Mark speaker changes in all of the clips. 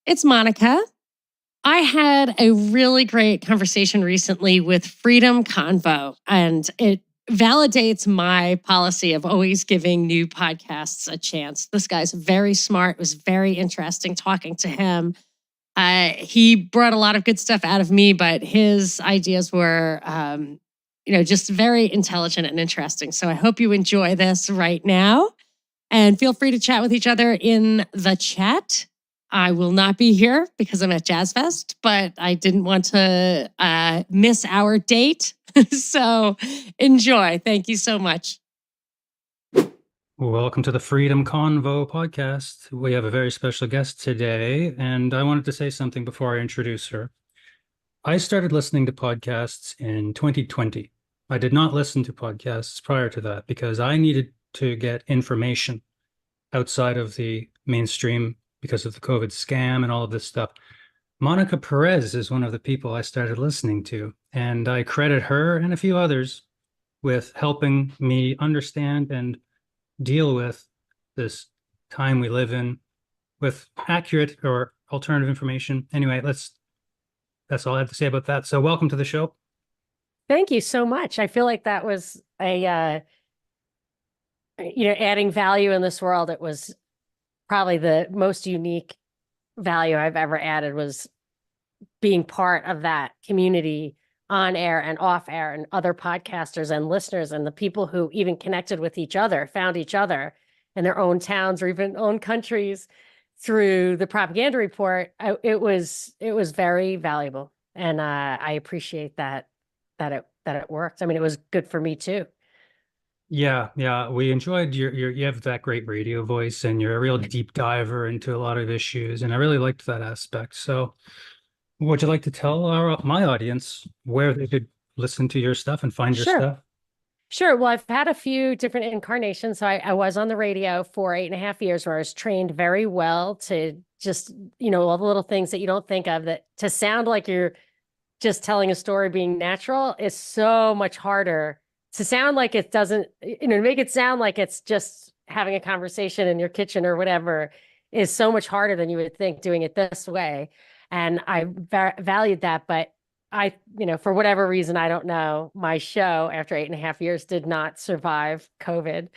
Speaker 1: It's Monica. I had a really great conversation recently with Freedom Convo, and it validates my policy of always giving new podcasts a chance. This guy's very smart. It was very interesting talking to him. He brought a lot of good stuff out of me, but his ideas were, just very intelligent and interesting. So I hope you enjoy this right now. And feel free to chat with each other in the chat. I will not be here because I'm at Jazz Fest, but I didn't want to miss our date. So enjoy. Thank you so much.
Speaker 2: Welcome to the Freedom Convo podcast. We have a very special guest today, and I wanted to say something before I introduce her. I started listening to podcasts in 2020. I did not listen to podcasts prior to that because I needed to get information outside of the mainstream because of the COVID scam and all of this stuff. Monica Perez is one of the people I started listening to, and I credit her and a few others with helping me understand and deal with this time we live in with accurate or alternative information. Anyway, that's all I have to say about that. So welcome to the show.
Speaker 3: Thank you so much. I feel like that was adding value in this world. It was probably the most unique value I've ever added, was being part of that community on air and off air, and other podcasters and listeners, and the people who even connected with each other, found each other in their own towns or even own countries through the propaganda report. It was very valuable. And I appreciate that it worked. I mean, it was good for me too.
Speaker 2: Yeah. We enjoyed you have that great radio voice, and you're a real deep diver into a lot of issues, and I really liked that aspect. So would you like to tell my audience where they could listen to your stuff and find your stuff?
Speaker 3: Sure. Well, I've had a few different incarnations. So I was on the radio for 8.5 years, where I was trained very well to just, all the little things that you don't think of, that to sound like you're just telling a story being natural is so much harder. To sound like it doesn't, to make it sound like it's just having a conversation in your kitchen or whatever is so much harder than you would think, doing it this way. And I valued that. But I, for whatever reason, I don't know, my show after 8.5 years did not survive COVID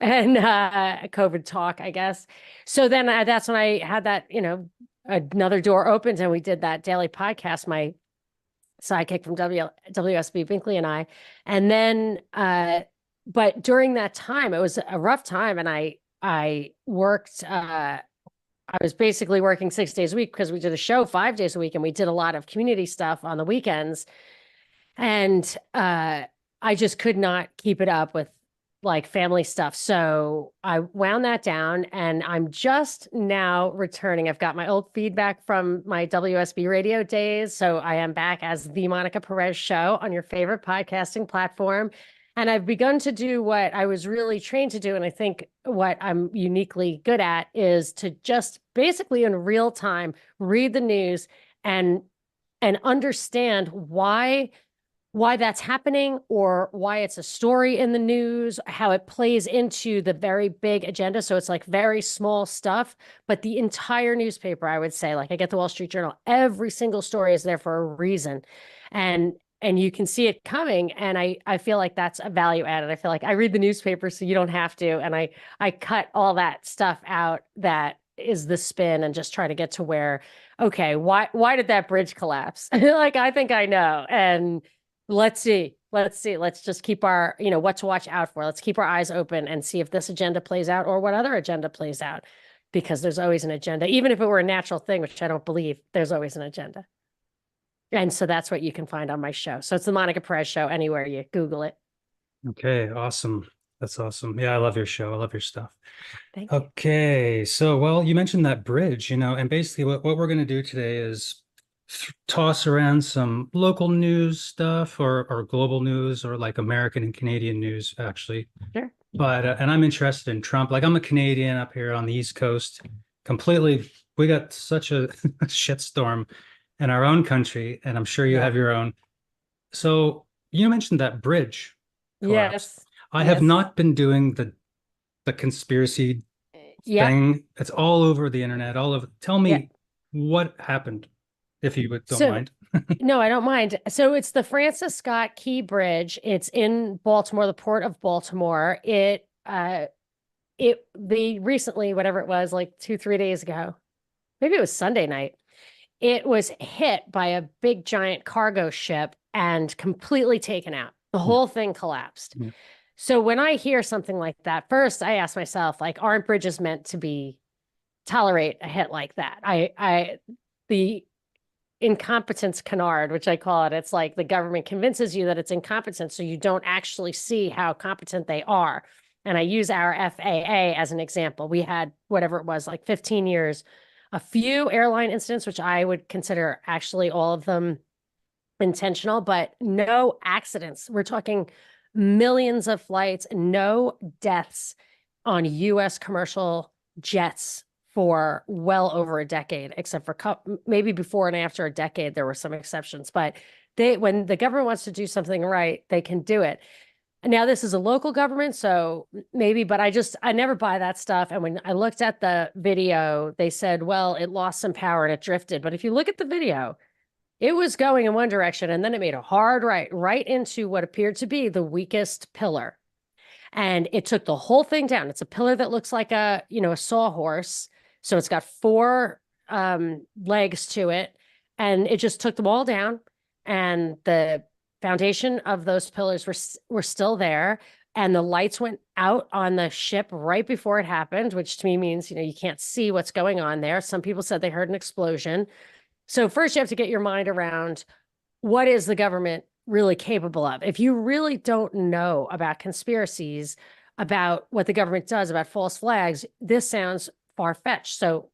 Speaker 3: and COVID talk, I guess. So then that's when I had that, another door opened, and we did that daily podcast, my sidekick from WSB, Binkley, and I. And then, but during that time, it was a rough time. And I worked, I was basically working 6 days a week because we did a show 5 days a week, and we did a lot of community stuff on the weekends. And I just could not keep it up with like family stuff. So I wound that down, and I'm just now returning. I've got my old feedback from my WSB radio days. So I am back as the Monica Perez Show on your favorite podcasting platform. And I've begun to do what I was really trained to do. And I think what I'm uniquely good at is to just basically in real time read the news and understand why that's happening, or why it's a story in the news, how it plays into the very big agenda. So it's like very small stuff, but the entire newspaper, I would say, like I get the Wall Street Journal, every single story is there for a reason. And you can see it coming. And I feel like that's a value added. I feel like I read the newspaper so you don't have to. And I cut all that stuff out that is the spin, and just try to get to where, okay, why did that bridge collapse? Like, I think I know. And let's see. Let's just keep our, what to watch out for. Let's keep our eyes open and see if this agenda plays out, or what other agenda plays out, because there's always an agenda. Even if it were a natural thing, which I don't believe, there's always an agenda. And so that's what you can find on my show. So it's the Monica Perez Show anywhere you Google it.
Speaker 2: Okay, awesome. That's awesome. Yeah, I love your show. I love your stuff.
Speaker 3: Thank you.
Speaker 2: Okay, so, well, you mentioned that bridge, and basically what we're going to do today is toss around some local news stuff, or global news, or like American and Canadian news, actually.
Speaker 3: Sure.
Speaker 2: But and I'm interested in Trump. Like, I'm a Canadian up here on the East Coast. Completely, we got such a shitstorm in our own country, and I'm sure you have your own. So you mentioned that bridge collapse.
Speaker 3: Yes.
Speaker 2: I have not been doing the conspiracy thing. It's all over the internet, all over. Tell me, What happened, if you don't
Speaker 3: So
Speaker 2: mind?
Speaker 3: no, I don't mind. So it's the Francis Scott Key Bridge. It's in Baltimore, the port of Baltimore. The recently, whatever it was, like 2, 3 days ago, maybe it was Sunday night, it was hit by a big giant cargo ship and completely taken out. The
Speaker 2: Yeah.
Speaker 3: whole thing collapsed.
Speaker 2: Yeah.
Speaker 3: So when I hear something like that, first I ask myself, like, aren't bridges meant to be tolerate a hit like that? The incompetence canard, which I call it, it's like the government convinces you that it's incompetent, so you don't actually see how competent they are. And I use our FAA as an example. We had whatever it was, like 15 years, a few airline incidents, which I would consider actually all of them intentional, but no accidents. We're talking millions of flights, no deaths on US commercial jets for well over a decade, except for maybe before and after a decade, there were some exceptions. But when the government wants to do something right, they can do it. And now this is a local government, so maybe, but I never buy that stuff. And when I looked at the video, they said, well, it lost some power and it drifted. But if you look at the video, it was going in one direction and then it made a hard right into what appeared to be the weakest pillar. And it took the whole thing down. It's a pillar that looks like a sawhorse. So it's got four legs to it. And it just took them all down. And the foundation of those pillars were still there. And the lights went out on the ship right before it happened, which to me means, you can't see what's going on there. Some people said they heard an explosion. So first you have to get your mind around what is the government really capable of. If you really don't know about conspiracies, about what the government does, about false flags, this sounds far-fetched. So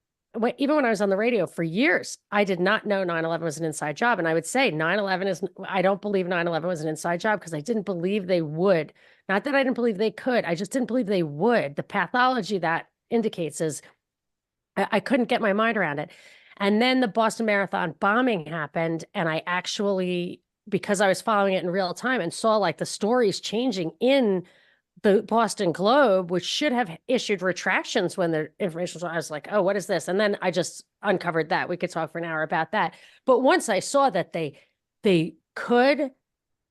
Speaker 3: even when I was on the radio for years, I did not know 9/11 was an inside job. And I would say I don't believe 9/11 was an inside job because I didn't believe they would. Not that I didn't believe they could. I just didn't believe they would. The pathology that indicates is I couldn't get my mind around it. And then the Boston Marathon bombing happened. And I actually, because I was following it in real time and saw like the stories changing in the Boston Globe, which should have issued retractions when the information was, I was like, oh, what is this? And then I just uncovered that. We could talk for an hour about that. But once I saw that they could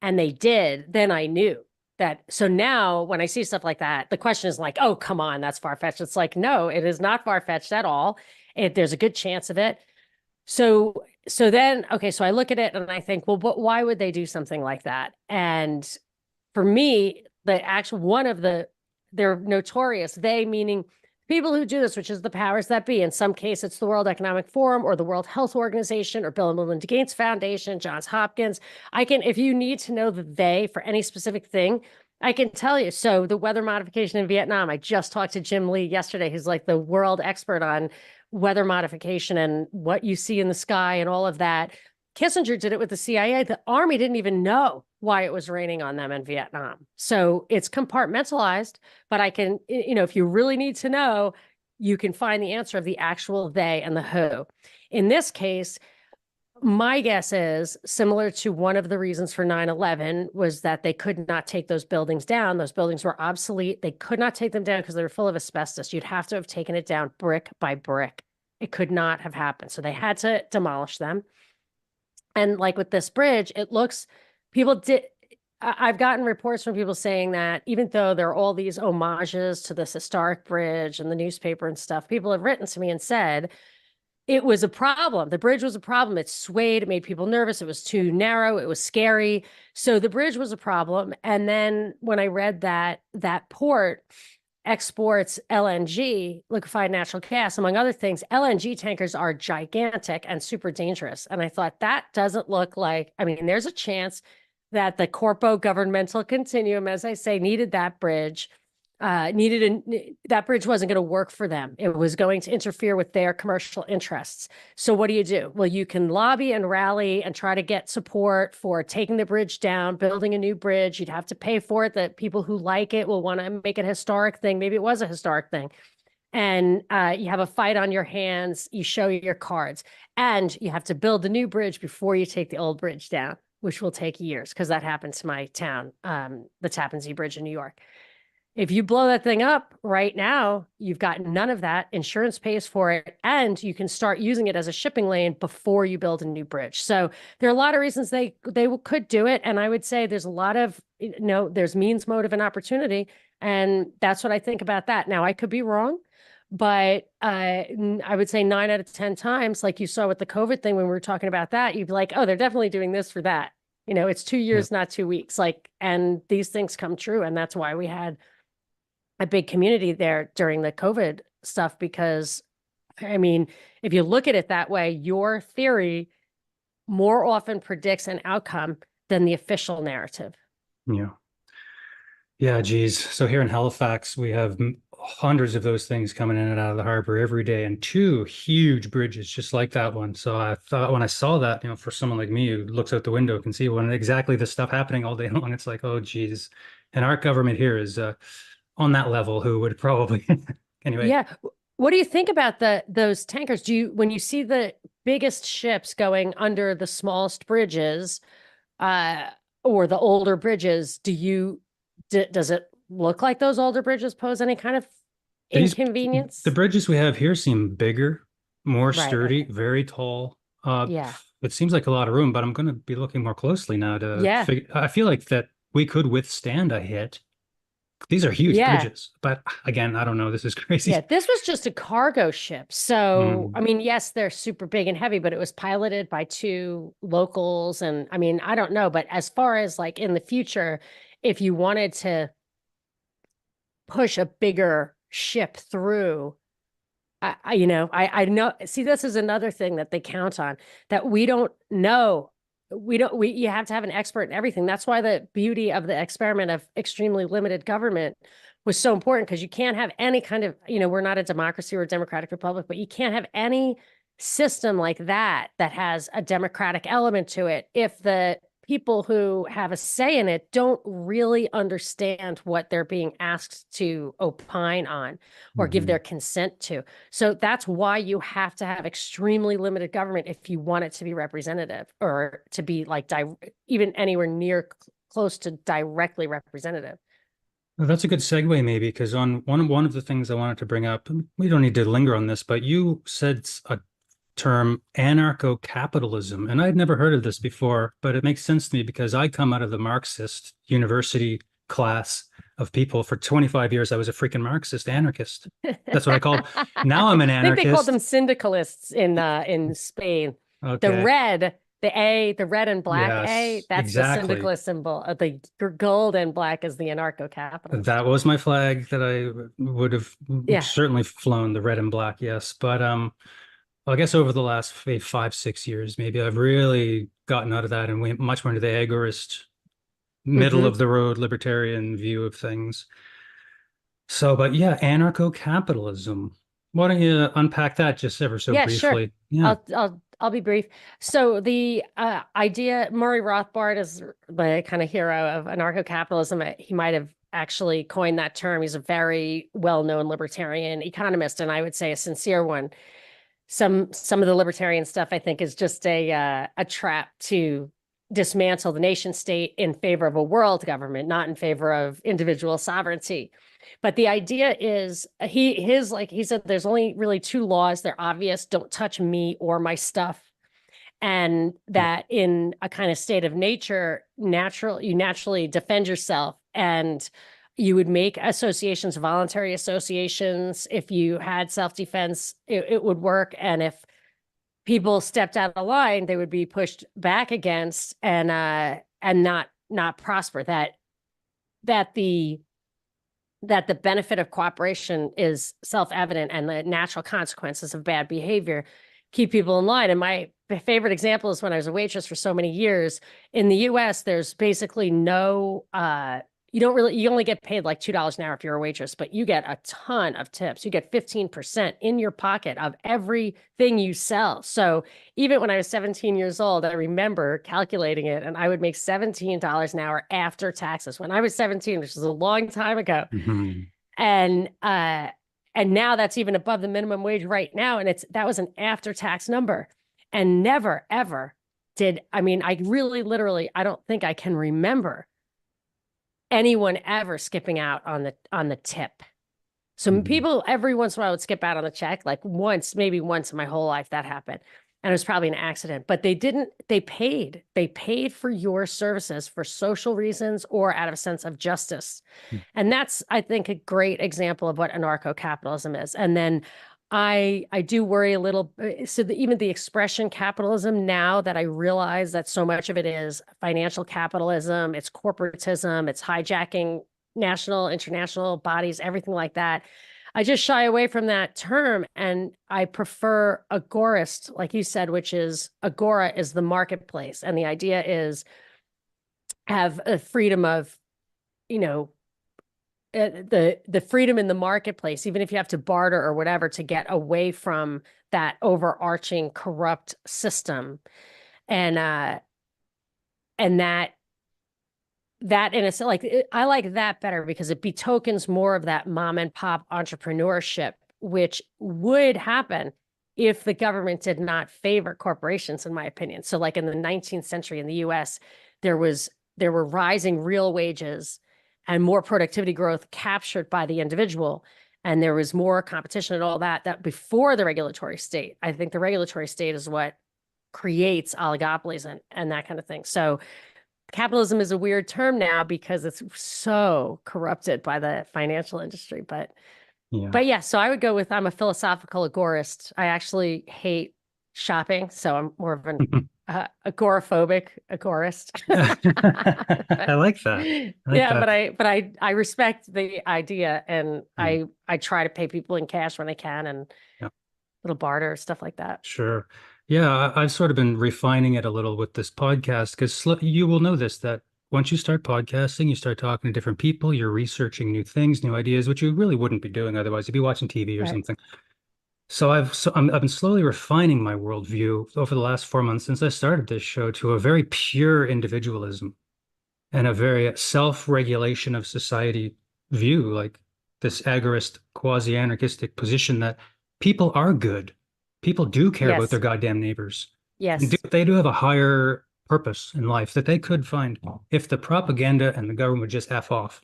Speaker 3: and they did, then I knew that. So now when I see stuff like that, the question is like, oh, come on, that's far-fetched. It's like, no, it is not far-fetched at all. There's a good chance of it. So then, okay, so I look at it and I think, well, but why would they do something like that? And for me, they're notorious, they meaning people who do this, which is the powers that be. In some case, it's the World Economic Forum or the World Health Organization or Bill and Melinda Gates Foundation, Johns Hopkins. If you need to know the they for any specific thing, I can tell you. So the weather modification in Vietnam, I just talked to Jim Lee yesterday, who's like the world expert on weather modification and what you see in the sky and all of that. Kissinger did it with the CIA. The Army didn't even know why it was raining on them in Vietnam. So it's compartmentalized, but I can, if you really need to know, you can find the answer of the actual they and the who. In this case, my guess is similar to one of the reasons for 9/11 was that they could not take those buildings down. Those buildings were obsolete. They could not take them down because they were full of asbestos. You'd have to have taken it down brick by brick. It could not have happened. So they had to demolish them. And like with this bridge, I've gotten reports from people saying that even though there are all these homages to this historic bridge and the newspaper and stuff, people have written to me and said, it was a problem. The bridge was a problem. It swayed. It made people nervous. It was too narrow. It was scary. So the bridge was a problem. And then when I read that port exports LNG, liquefied natural gas, among other things, LNG tankers are gigantic and super dangerous. And I thought that doesn't look like, there's a chance that the corpo governmental continuum, as I say, needed that bridge. That bridge wasn't going to work for them. It was going to interfere with their commercial interests. So what do? Well, you can lobby and rally and try to get support for taking the bridge down, building a new bridge. You'd have to pay for it. The people who like it will want to make it a historic thing. Maybe it was a historic thing. And you have a fight on your hands. You show your cards. And you have to build the new bridge before you take the old bridge down, which will take years because that happened to my town, the Tappan Zee Bridge in New York. If you blow that thing up right now, you've got none of that. Insurance pays for it, and you can start using it as a shipping lane before you build a new bridge. So there are a lot of reasons they could do it, and I would say there's a lot of there's means, motive, and opportunity, and that's what I think about that. Now I could be wrong, but I would say 9 out of 10 times, like you saw with the COVID thing when we were talking about that, you'd be like, oh, they're definitely doing this for that. It's 2 years, not 2 weeks. And these things come true, and that's why we had a big community there during the COVID stuff, because I mean, if you look at it that way, your theory more often predicts an outcome than the official narrative.
Speaker 2: Yeah. Yeah, geez. So here in Halifax, we have hundreds of those things coming in and out of the harbor every day, and 2 huge bridges just like that one. So I thought when I saw that, for someone like me who looks out the window can see when exactly the stuff happening all day long, it's like, oh, geez. And our government here is on that level who would probably anyway.
Speaker 3: Yeah. What do you think about those tankers? When you see the biggest ships going under the smallest bridges, or the older bridges, does it look like those older bridges pose any kind of inconvenience?
Speaker 2: The bridges we have here seem bigger, more
Speaker 3: Right,
Speaker 2: sturdy,
Speaker 3: okay.
Speaker 2: very tall.
Speaker 3: Yeah.
Speaker 2: It seems like a lot of room, but I'm going to be looking more closely now to
Speaker 3: Yeah.
Speaker 2: figure. I feel like that we could withstand a hit. These are huge
Speaker 3: Yeah.
Speaker 2: bridges, but again, I don't know. This is crazy.
Speaker 3: Yeah, this was just a cargo ship. So, I mean, yes, they're super big and heavy, but it was piloted by 2 locals. And I mean, I don't know, but as far as like in the future, if you wanted to push a bigger ship through, I know, see, this is another thing that they count on, that we don't know. You have to have an expert in everything. That's why the beauty of the experiment of extremely limited government was so important, because you can't have any kind of, we're not a democracy or a democratic republic, but you can't have any system like that has a democratic element to it if the people who have a say in it don't really understand what they're being asked to opine on or give their consent to. So that's why you have to have extremely limited government if you want it to be representative, or to be like even anywhere near close to directly representative.
Speaker 2: Well, that's a good segue, maybe, because on one of the things I wanted to bring up, we don't need to linger on this, but you said a term, anarcho-capitalism, and I'd never heard of this before, but it makes sense to me because I come out of the Marxist university class of people. For 25 years, I was a freaking Marxist anarchist. That's what I called. Now I'm an anarchist.
Speaker 3: I think they called them syndicalists in Spain.
Speaker 2: Okay.
Speaker 3: The red and black A, that's
Speaker 2: exactly.
Speaker 3: the syndicalist symbol. The gold and black is the anarcho-capitalist.
Speaker 2: That was my flag that I would have certainly flown, the red and black, yes. But I guess over the last 5-6 years, maybe I've really gotten out of that and went much more into the agorist, middle of the road libertarian view of things. So, but yeah, anarcho-capitalism. Why don't you unpack that just ever so briefly?
Speaker 3: Sure. Yeah, I'll be brief. So the idea, Murray Rothbard is the kind of hero of anarcho-capitalism. He might have actually coined that term. He's a very well-known libertarian economist, and I would say a sincere one. Some of the libertarian stuff, I think, is just a trap to dismantle the nation state in favor of a world government, not in favor of individual sovereignty. But the idea is, he said, there's only really 2 laws. They're obvious: don't touch me or my stuff. And that in a kind of state of nature, you naturally defend yourself, and you would make associations, voluntary associations. If you had self-defense, it would work. And if people stepped out of line, they would be pushed back against and not prosper. That the benefit of cooperation is self-evident, and the natural consequences of bad behavior keep people in line. And my favorite example is when I was a waitress for so many years in the US, there's basically no, you only get paid like $2 an hour if you're a waitress, but you get a ton of tips. You get 15% in your pocket of everything you sell. So even when I was 17 years old, I remember calculating it, and I would make $17 an hour after taxes when I was 17, which is a long time ago. And now that's even above the minimum wage right now. And that was an after-tax number. And never, ever I really literally, I don't think I can remember anyone ever skipping out on the tip. So people every once in a while would skip out on the check, like once, maybe once in my whole life that happened. And it was probably an accident, but they didn't, they paid for your services for social reasons or out of a sense of justice. And that's, I think, a great example of what anarcho-capitalism is. And then I do worry a little. So even the expression capitalism, now that I realize that so much of it is financial capitalism, it's corporatism, it's hijacking national, international bodies, everything like that. I just shy away from that term, and I prefer agorist, like you said, which is agora is the marketplace. And the idea is have a freedom of, you know, the freedom in the marketplace, even if you have to barter or whatever to get away from that overarching corrupt system. And that in a sense, like I like that better because it betokens more of that mom and pop entrepreneurship, which would happen if the government did not favor corporations, in my opinion. So like in the 19th century in the US, there were rising real wages and more productivity growth captured by the individual. And there was more competition and all that before the regulatory state. I think the regulatory state is what creates oligopolies and that kind of thing. So capitalism is a weird term now because it's so corrupted by the financial industry. But yeah, so I would go with, I'm a philosophical agorist. I actually hate shopping, so I'm more of an agoraphobic agorist.
Speaker 2: I like that. I like that.
Speaker 3: But I respect the idea, and I try to pay people in cash when I can, and little barter stuff like that.
Speaker 2: Sure. Yeah, I've sort of been refining it a little with this podcast because you will know this, that once you start podcasting, you start talking to different people, you're researching new things, new ideas, which you really wouldn't be doing otherwise. You'd be watching TV or something. So I've been slowly refining my worldview over the last 4 months since I started this show to a very pure individualism and a very self-regulation of society view, like this agorist, quasi-anarchistic position that people are good. People do care about their goddamn neighbors.
Speaker 3: Yes.
Speaker 2: They do have a higher purpose in life that they could find if the propaganda and the government would just F off,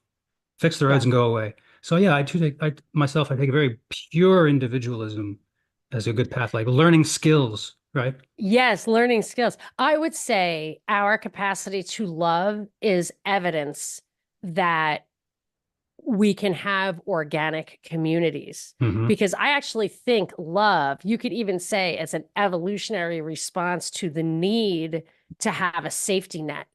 Speaker 2: fix the roads and go away. So yeah, I take a very pure individualism as a good path, like learning skills, right?
Speaker 3: Yes, learning skills. I would say our capacity to love is evidence that we can have organic communities. Because I actually think love, you could even say, as an evolutionary response to the need to have a safety net.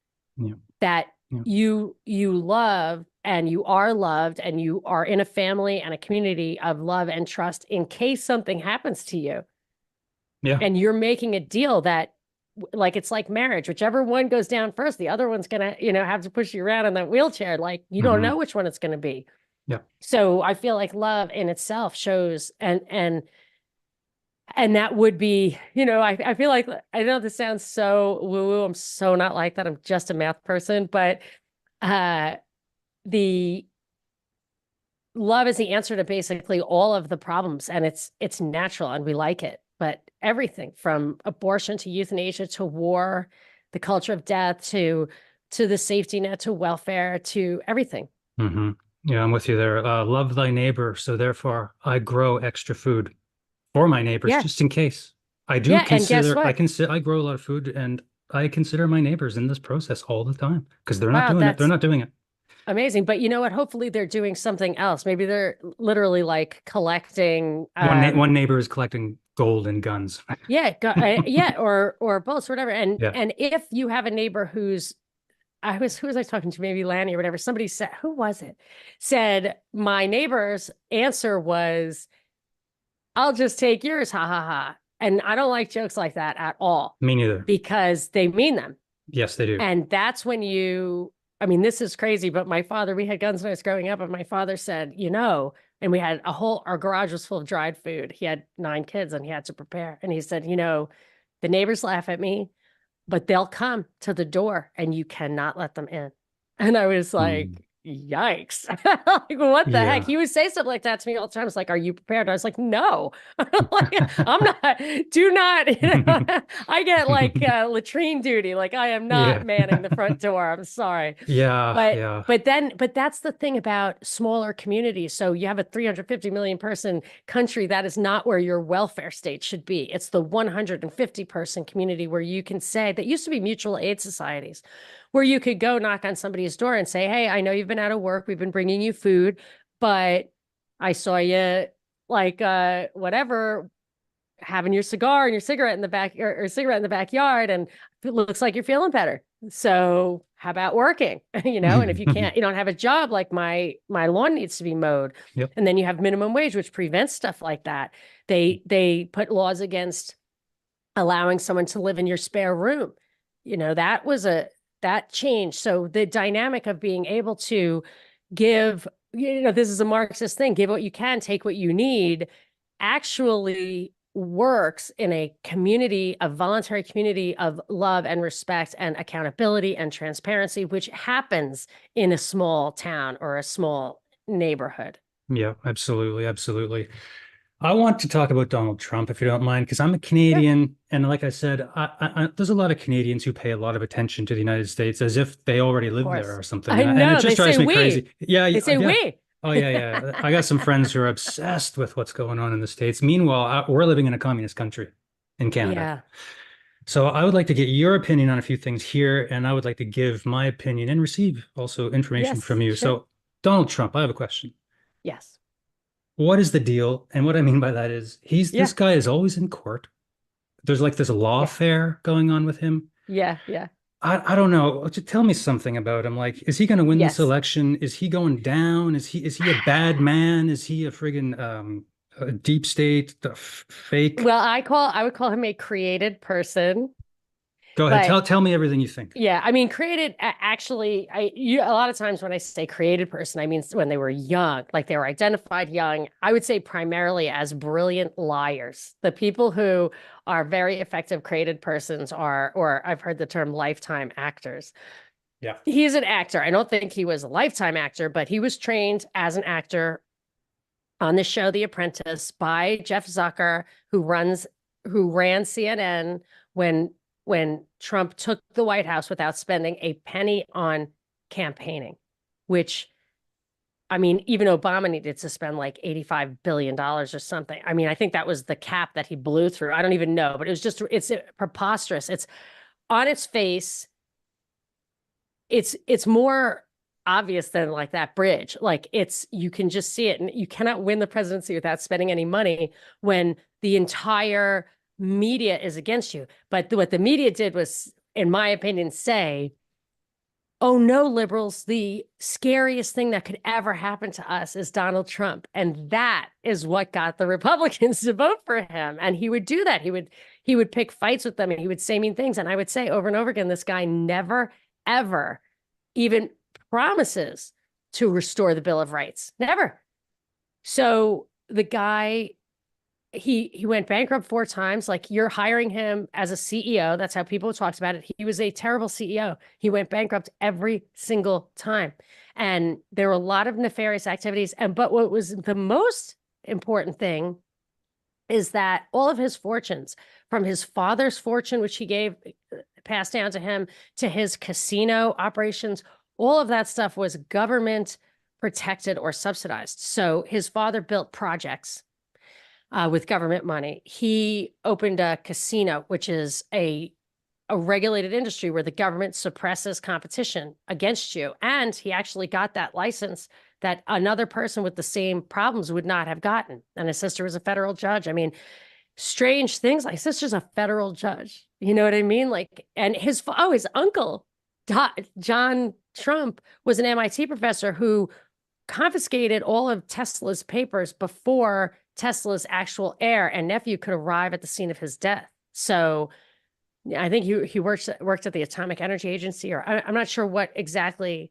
Speaker 3: That you love and you are loved and you are in a family and a community of love and trust in case something happens to you. And you're making a deal that, like, it's like marriage, whichever one goes down first, the other one's gonna, have to push you around in that wheelchair. Like, you don't know which one it's gonna be. So I feel like love in itself shows, and that would be, I feel like, I know this sounds so woo-woo. I'm so not like that. I'm just a math person, but the love is the answer to basically all of the problems, and it's natural and we like it. But everything from abortion to euthanasia to war, the culture of death to the safety net to welfare to everything.
Speaker 2: Yeah, I'm with you there. Love thy neighbor. So therefore, I grow extra food for my neighbors just in case. I do consider, I grow a lot of food, and I consider my neighbors in this process all the time because they're not doing it. They're not doing it.
Speaker 3: Amazing. But you know what? Hopefully they're doing something else. Maybe they're literally like collecting.
Speaker 2: One neighbor is collecting gold and guns.
Speaker 3: Or bullets or whatever. And if you have a neighbor who was I talking to? Maybe Lanny or whatever. Somebody said, who was it? Said, my neighbor's answer was, I'll just take yours. Ha ha ha. And I don't like jokes like that at all.
Speaker 2: Me neither.
Speaker 3: Because they mean them.
Speaker 2: Yes, they do.
Speaker 3: And that's when this is crazy, but my father, we had guns when I was growing up, and my father said, and we had our garage was full of dried food. He had 9 kids and he had to prepare. And he said, the neighbors laugh at me, but they'll come to the door and you cannot let them in. And I was like, yikes. Like, what the heck?
Speaker 2: Yeah.
Speaker 3: He would say something like that to me all the time. It's like, are you prepared? I was like, no. Like, I'm not, do not, I get like latrine duty. Like, I am not
Speaker 2: Yeah.
Speaker 3: manning the front door. I'm sorry.
Speaker 2: Yeah.
Speaker 3: But
Speaker 2: Yeah.
Speaker 3: but that's the thing about smaller communities. So you have a 350 million person country. That is not where your welfare state should be. It's the 150 person community where you can say, that used to be mutual aid societies, where you could go knock on somebody's door and say, hey, I know you've been out of work. We've been bringing you food, but I saw you like whatever, having your cigar and your cigarette in the back, or cigarette in the backyard, and it looks like you're feeling better. So how about working? And if you can't, you don't have a job, like my lawn needs to be mowed.
Speaker 2: Yep.
Speaker 3: And then you have minimum wage, which prevents stuff like that. They put laws against allowing someone to live in your spare room. That changed. So the dynamic of being able to give, this is a Marxist thing, give what you can, take what you need, actually works in a community, a voluntary community of love and respect and accountability and transparency, which happens in a small town or a small neighborhood.
Speaker 2: Yeah, absolutely. Absolutely. I want to talk about Donald Trump, if you don't mind, because I'm a
Speaker 3: Yeah,
Speaker 2: Canadian, and like I said, there's a lot of Canadians who pay a lot of attention to the United States as if they already
Speaker 3: of
Speaker 2: live there
Speaker 3: course.
Speaker 2: or something,
Speaker 3: I
Speaker 2: and it
Speaker 3: know. They
Speaker 2: just
Speaker 3: say
Speaker 2: drives me
Speaker 3: we.
Speaker 2: crazy. Yeah,
Speaker 3: They say
Speaker 2: yeah.
Speaker 3: we.
Speaker 2: Oh yeah, yeah. I got some friends who are obsessed with what's going on in the States. Meanwhile, we're living in a communist country in Canada.
Speaker 3: Yeah.
Speaker 2: So I would like to get your opinion on a few things here, and I would like to give my opinion and receive also information from
Speaker 3: Yes.
Speaker 2: you.
Speaker 3: Sure.
Speaker 2: So Donald Trump, I have a question.
Speaker 3: Yes.
Speaker 2: What is the deal? And what I mean by that is this
Speaker 3: Yeah.
Speaker 2: guy is always in court. There's like this
Speaker 3: Yeah.
Speaker 2: lawfare going on with him.
Speaker 3: Yeah. Yeah.
Speaker 2: I don't know. Just tell me something about him. Like, is he going to win this
Speaker 3: Yes.
Speaker 2: election? Is he going down? Is he a bad man? Is he a friggin' a deep state, fake?
Speaker 3: Well, I would call him a created person,
Speaker 2: Go ahead.
Speaker 3: but
Speaker 2: Tell me everything you think.
Speaker 3: yeah, I mean, created actually, a lot of times when I say created person, I mean when they were young, like they were identified young. I would say primarily as brilliant liars. The people who are very effective created persons are, or I've heard the term lifetime actors.
Speaker 2: Yeah.
Speaker 3: He's an actor. I don't think he was a lifetime actor, but he was trained as an actor on the show The Apprentice by Jeff Zucker, who ran CNN when Trump took the White House without spending a penny on campaigning, which, I mean, even Obama needed to spend like $85 billion or something. I mean, I think that was the cap that he blew through. I don't even know, but it's preposterous. It's on its face. It's more obvious than like that bridge. Like you can just see it, and you cannot win the presidency without spending any money when the entire media is against you. But what the media did was, in my opinion, say, oh no, liberals, the scariest thing that could ever happen to us is Donald Trump. And that is what got the Republicans to vote for him. And he would do that. He would pick fights with them, and he would say mean things. And I would say over and over again, this guy never, ever even promises to restore the Bill of Rights. Never. So the guy, he went bankrupt 4 times. Like, you're hiring him as a CEO. That's how people talked about it. He was a terrible CEO. He went bankrupt every single time. And there were a lot of nefarious activities. But what was the most important thing is that all of his fortunes, from his father's fortune, which he passed down to him, to his casino operations, all of that stuff was government protected or subsidized. So his father built projects with government money. He opened a casino, which is a regulated industry where the government suppresses competition against you. And he actually got that license that another person with the same problems would not have gotten. And his sister was a federal judge. I mean, strange things. Like, his sister's a federal judge. You know what I mean? Like, and his uncle, John Trump, was an MIT professor who confiscated all of Tesla's papers before Tesla's actual heir and nephew could arrive at the scene of his death. So I think he worked at the Atomic Energy Agency, or I'm not sure what exactly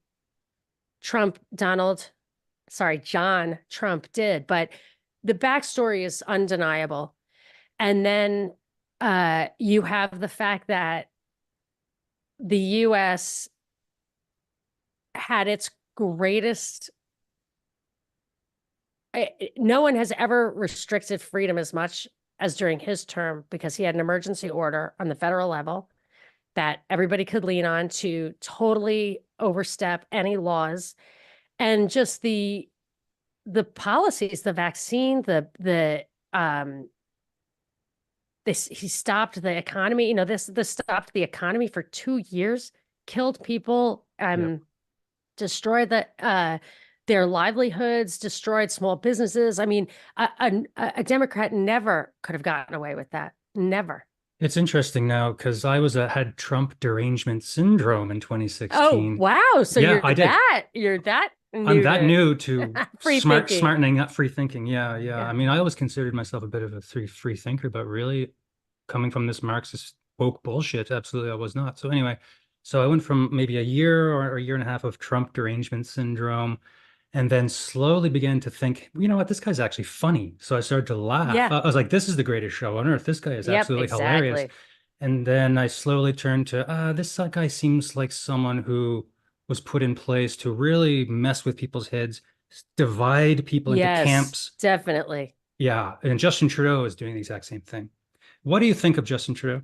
Speaker 3: John Trump did, but the backstory is undeniable. And then you have the fact that the U.S. had its greatest. No one has ever restricted freedom as much as during his term, because he had an emergency order on the federal level that everybody could lean on to totally overstep any laws. And just the policies, the vaccine, he stopped the economy. This stopped the economy for 2 years, killed people,
Speaker 2: Yep.
Speaker 3: destroyed their livelihoods, destroyed small businesses. I mean, a Democrat never could have gotten away with that. Never.
Speaker 2: It's interesting now because I had Trump derangement syndrome in
Speaker 3: Oh,
Speaker 2: 2016.
Speaker 3: wow. So
Speaker 2: Yeah, I did.
Speaker 3: you're that
Speaker 2: I'm
Speaker 3: new
Speaker 2: that
Speaker 3: to
Speaker 2: new to
Speaker 3: free thinking.
Speaker 2: smartening up, free thinking. Yeah, yeah. I
Speaker 3: Yeah.
Speaker 2: mean, I always considered myself a bit of a free thinker, but really coming from this Marxist woke bullshit, absolutely I was not. So anyway, so I went from maybe a year or a year and a half of Trump derangement syndrome, and then slowly began to think, you know what, this guy's actually funny. So I started to laugh.
Speaker 3: Yeah.
Speaker 2: I was like, this is the greatest show on earth. This guy is
Speaker 3: Yep,
Speaker 2: absolutely hilarious.
Speaker 3: exactly.
Speaker 2: And then I slowly turned to, this guy seems like someone who was put in place to really mess with people's heads, divide people into
Speaker 3: Yes,
Speaker 2: camps.
Speaker 3: definitely.
Speaker 2: Yeah. And Justin Trudeau is doing the exact same thing. What do you think of Justin Trudeau?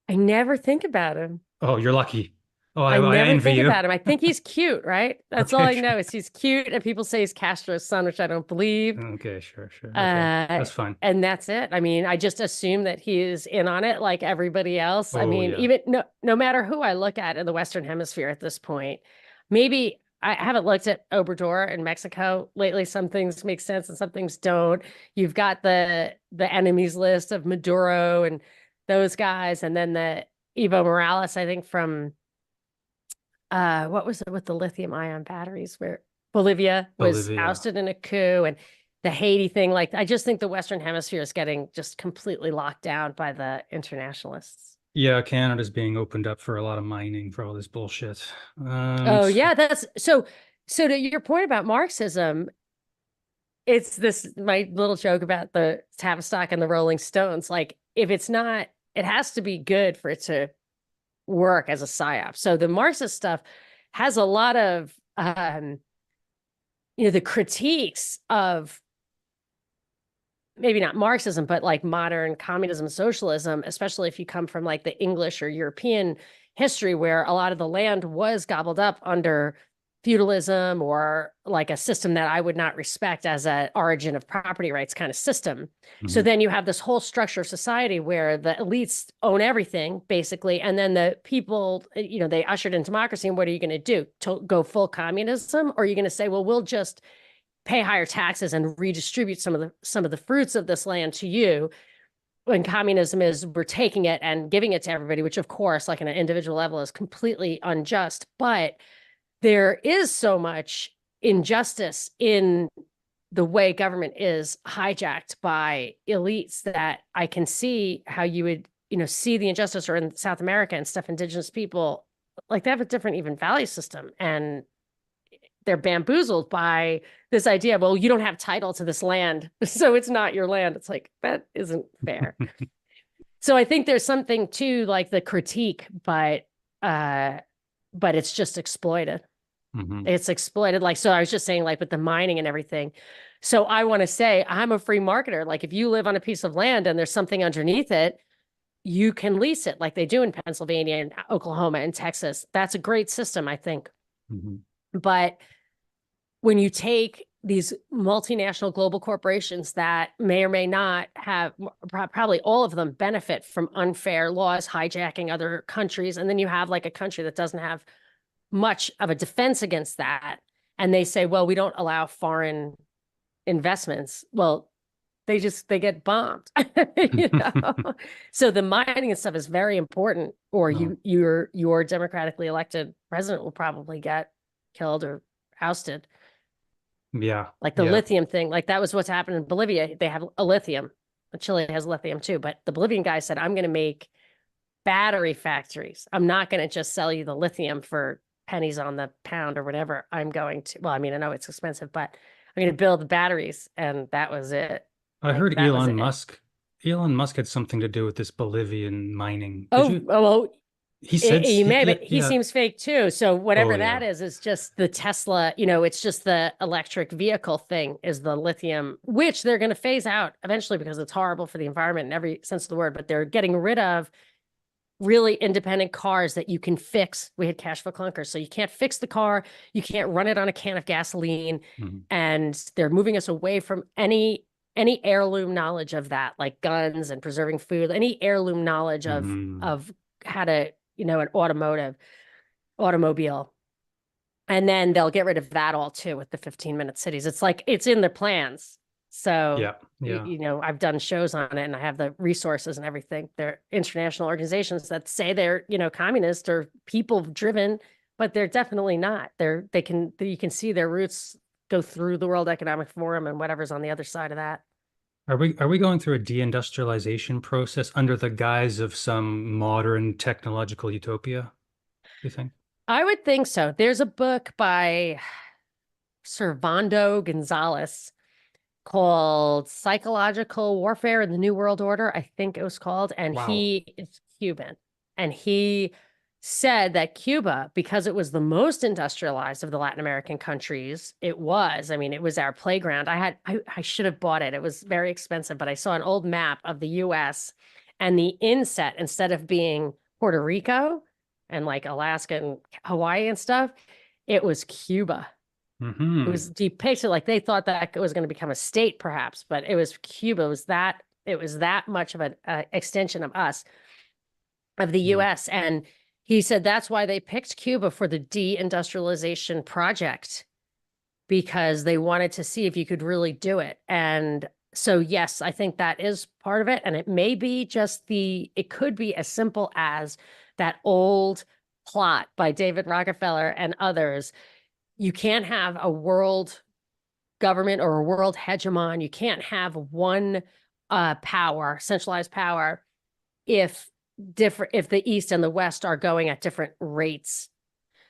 Speaker 3: I never think about him.
Speaker 2: Oh, you're lucky. Oh,
Speaker 3: I
Speaker 2: I
Speaker 3: never
Speaker 2: envy
Speaker 3: think
Speaker 2: you.
Speaker 3: about him. I think he's cute, right? That's all
Speaker 2: Okay,
Speaker 3: I
Speaker 2: sure.
Speaker 3: know is he's cute, and people say he's Castro's son, which I don't believe.
Speaker 2: Okay, sure. Okay,
Speaker 3: Uh,
Speaker 2: that's fine.
Speaker 3: and that's it. I mean, I just assume that he is in on it like everybody else. I
Speaker 2: Oh,
Speaker 3: mean,
Speaker 2: yeah.
Speaker 3: even no matter who I look at in the Western Hemisphere at this point, maybe I haven't looked at Obrador in Mexico lately. Some things make sense and some things don't. You've got the enemies list of Maduro and those guys, and then the Evo Morales, I think from what was it with the lithium ion batteries where Bolivia was
Speaker 2: Bolivia.
Speaker 3: ousted in a coup, and the Haiti thing. Like, I just think the Western Hemisphere is getting just completely locked down by the internationalists.
Speaker 2: Yeah, Canada's being opened up for a lot of mining for all this bullshit.
Speaker 3: Oh yeah, that's so to your point about Marxism, it's this my little joke about the Tavistock and the Rolling Stones. Like, if it's not, it has to be good for it to work as a psyop. So the Marxist stuff has a lot of the critiques of maybe not Marxism, but like modern communism, socialism, especially if you come from like the English or European history, where a lot of the land was gobbled up under feudalism or like a system that I would not respect as an origin of property rights kind of system. So
Speaker 2: Mhm.
Speaker 3: then you have this whole structure of society where the elites own everything basically. And then the people, they ushered in democracy. And what are you going to do? To go full communism? Or are you going to say, well, we'll just pay higher taxes and redistribute some of the fruits of this land to you? When communism is we're taking it and giving it to everybody, which of course, like on an individual level, is completely unjust. But there is so much injustice in the way government is hijacked by elites that I can see how you would, see the injustice, or in South America and stuff, indigenous people, like they have a different even value system, and they're bamboozled by this idea, well, you don't have title to this land, so it's not your land. It's like, that isn't fair. So I think there's something to like the critique, but it's just exploited.
Speaker 2: Mhm.
Speaker 3: It's exploited. Like, so I was just saying, like with the mining and everything. So I want to say I'm a free marketer. Like, if you live on a piece of land and there's something underneath it, you can lease it like they do in Pennsylvania and Oklahoma and Texas. That's a great system, I think.
Speaker 2: Mhm.
Speaker 3: But when you take these multinational global corporations that may or may not have, probably all of them benefit from unfair laws hijacking other countries, and then you have like a country that doesn't have much of a defense against that, and they say, well, we don't allow foreign investments. Well, they get bombed. you know so the mining and stuff is very important, or
Speaker 2: Oh,
Speaker 3: your democratically elected president will probably get killed or ousted.
Speaker 2: yeah,
Speaker 3: Like the
Speaker 2: yeah.
Speaker 3: lithium thing, like that was what's happened in Bolivia. They have a lithium. Chile has lithium too, but the Bolivian guy said, I'm going to make battery factories. I'm not going to just sell you the lithium for pennies on the pound or whatever. I'm going to, well, I mean, I know it's expensive, but I'm going to build the batteries. And that was it.
Speaker 2: I
Speaker 3: Like,
Speaker 2: heard
Speaker 3: that was it.
Speaker 2: Elon Musk had something to do with this Bolivian mining. Did
Speaker 3: Oh,
Speaker 2: you?
Speaker 3: oh,
Speaker 2: He said,
Speaker 3: You may,
Speaker 2: yeah,
Speaker 3: but he
Speaker 2: yeah.
Speaker 3: seems fake too. So
Speaker 2: Oh,
Speaker 3: whatever that
Speaker 2: yeah.
Speaker 3: is just the Tesla, it's just the electric vehicle thing is the lithium, which they're going to phase out eventually because it's horrible for the environment in every sense of the word. But they're getting rid of really independent cars that you can fix. We had cash for clunkers. So you can't fix the car. You can't run it on a can of gasoline.
Speaker 2: Mhm.
Speaker 3: And they're moving us away from any heirloom knowledge of that, like guns and preserving food, any heirloom knowledge
Speaker 2: Mhm.
Speaker 3: of how to, an automobile. And then they'll get rid of that all too with the 15-minute cities. It's like it's in the plans. So,
Speaker 2: Yeah, yeah.
Speaker 3: I've done shows on it and I have the resources and everything. They're international organizations that say they're, communist or people driven, but they're definitely not. You can see their roots go through the World Economic Forum and whatever's on the other side of that.
Speaker 2: Are we going through a deindustrialization process under the guise of some modern technological utopia, you think?
Speaker 3: I would think so. There's a book by Servando Gonzalez called Psychological Warfare in the New World Order, I think it was called. And
Speaker 2: Wow.
Speaker 3: he is Cuban. And he said that Cuba, because it was the most industrialized of the Latin American countries, I mean, it was our playground. I should have bought it. It was very expensive, but I saw an old map of the US and the inset, instead of being Puerto Rico and like Alaska and Hawaii and stuff, it was Cuba. It
Speaker 2: Hmm.
Speaker 3: was depicted like they thought that it was going to become a state, perhaps, but it was Cuba. It was that much of an extension of us, of the
Speaker 2: Yeah.
Speaker 3: U.S. And he said that's why they picked Cuba for the deindustrialization project because they wanted to see if you could really do it. And so, yes, I think that is part of it. And it may be it could be as simple as that old plot by David Rockefeller and others. You can't have a world government or a world hegemon. You can't have one centralized power, if if the East and the West are going at different rates.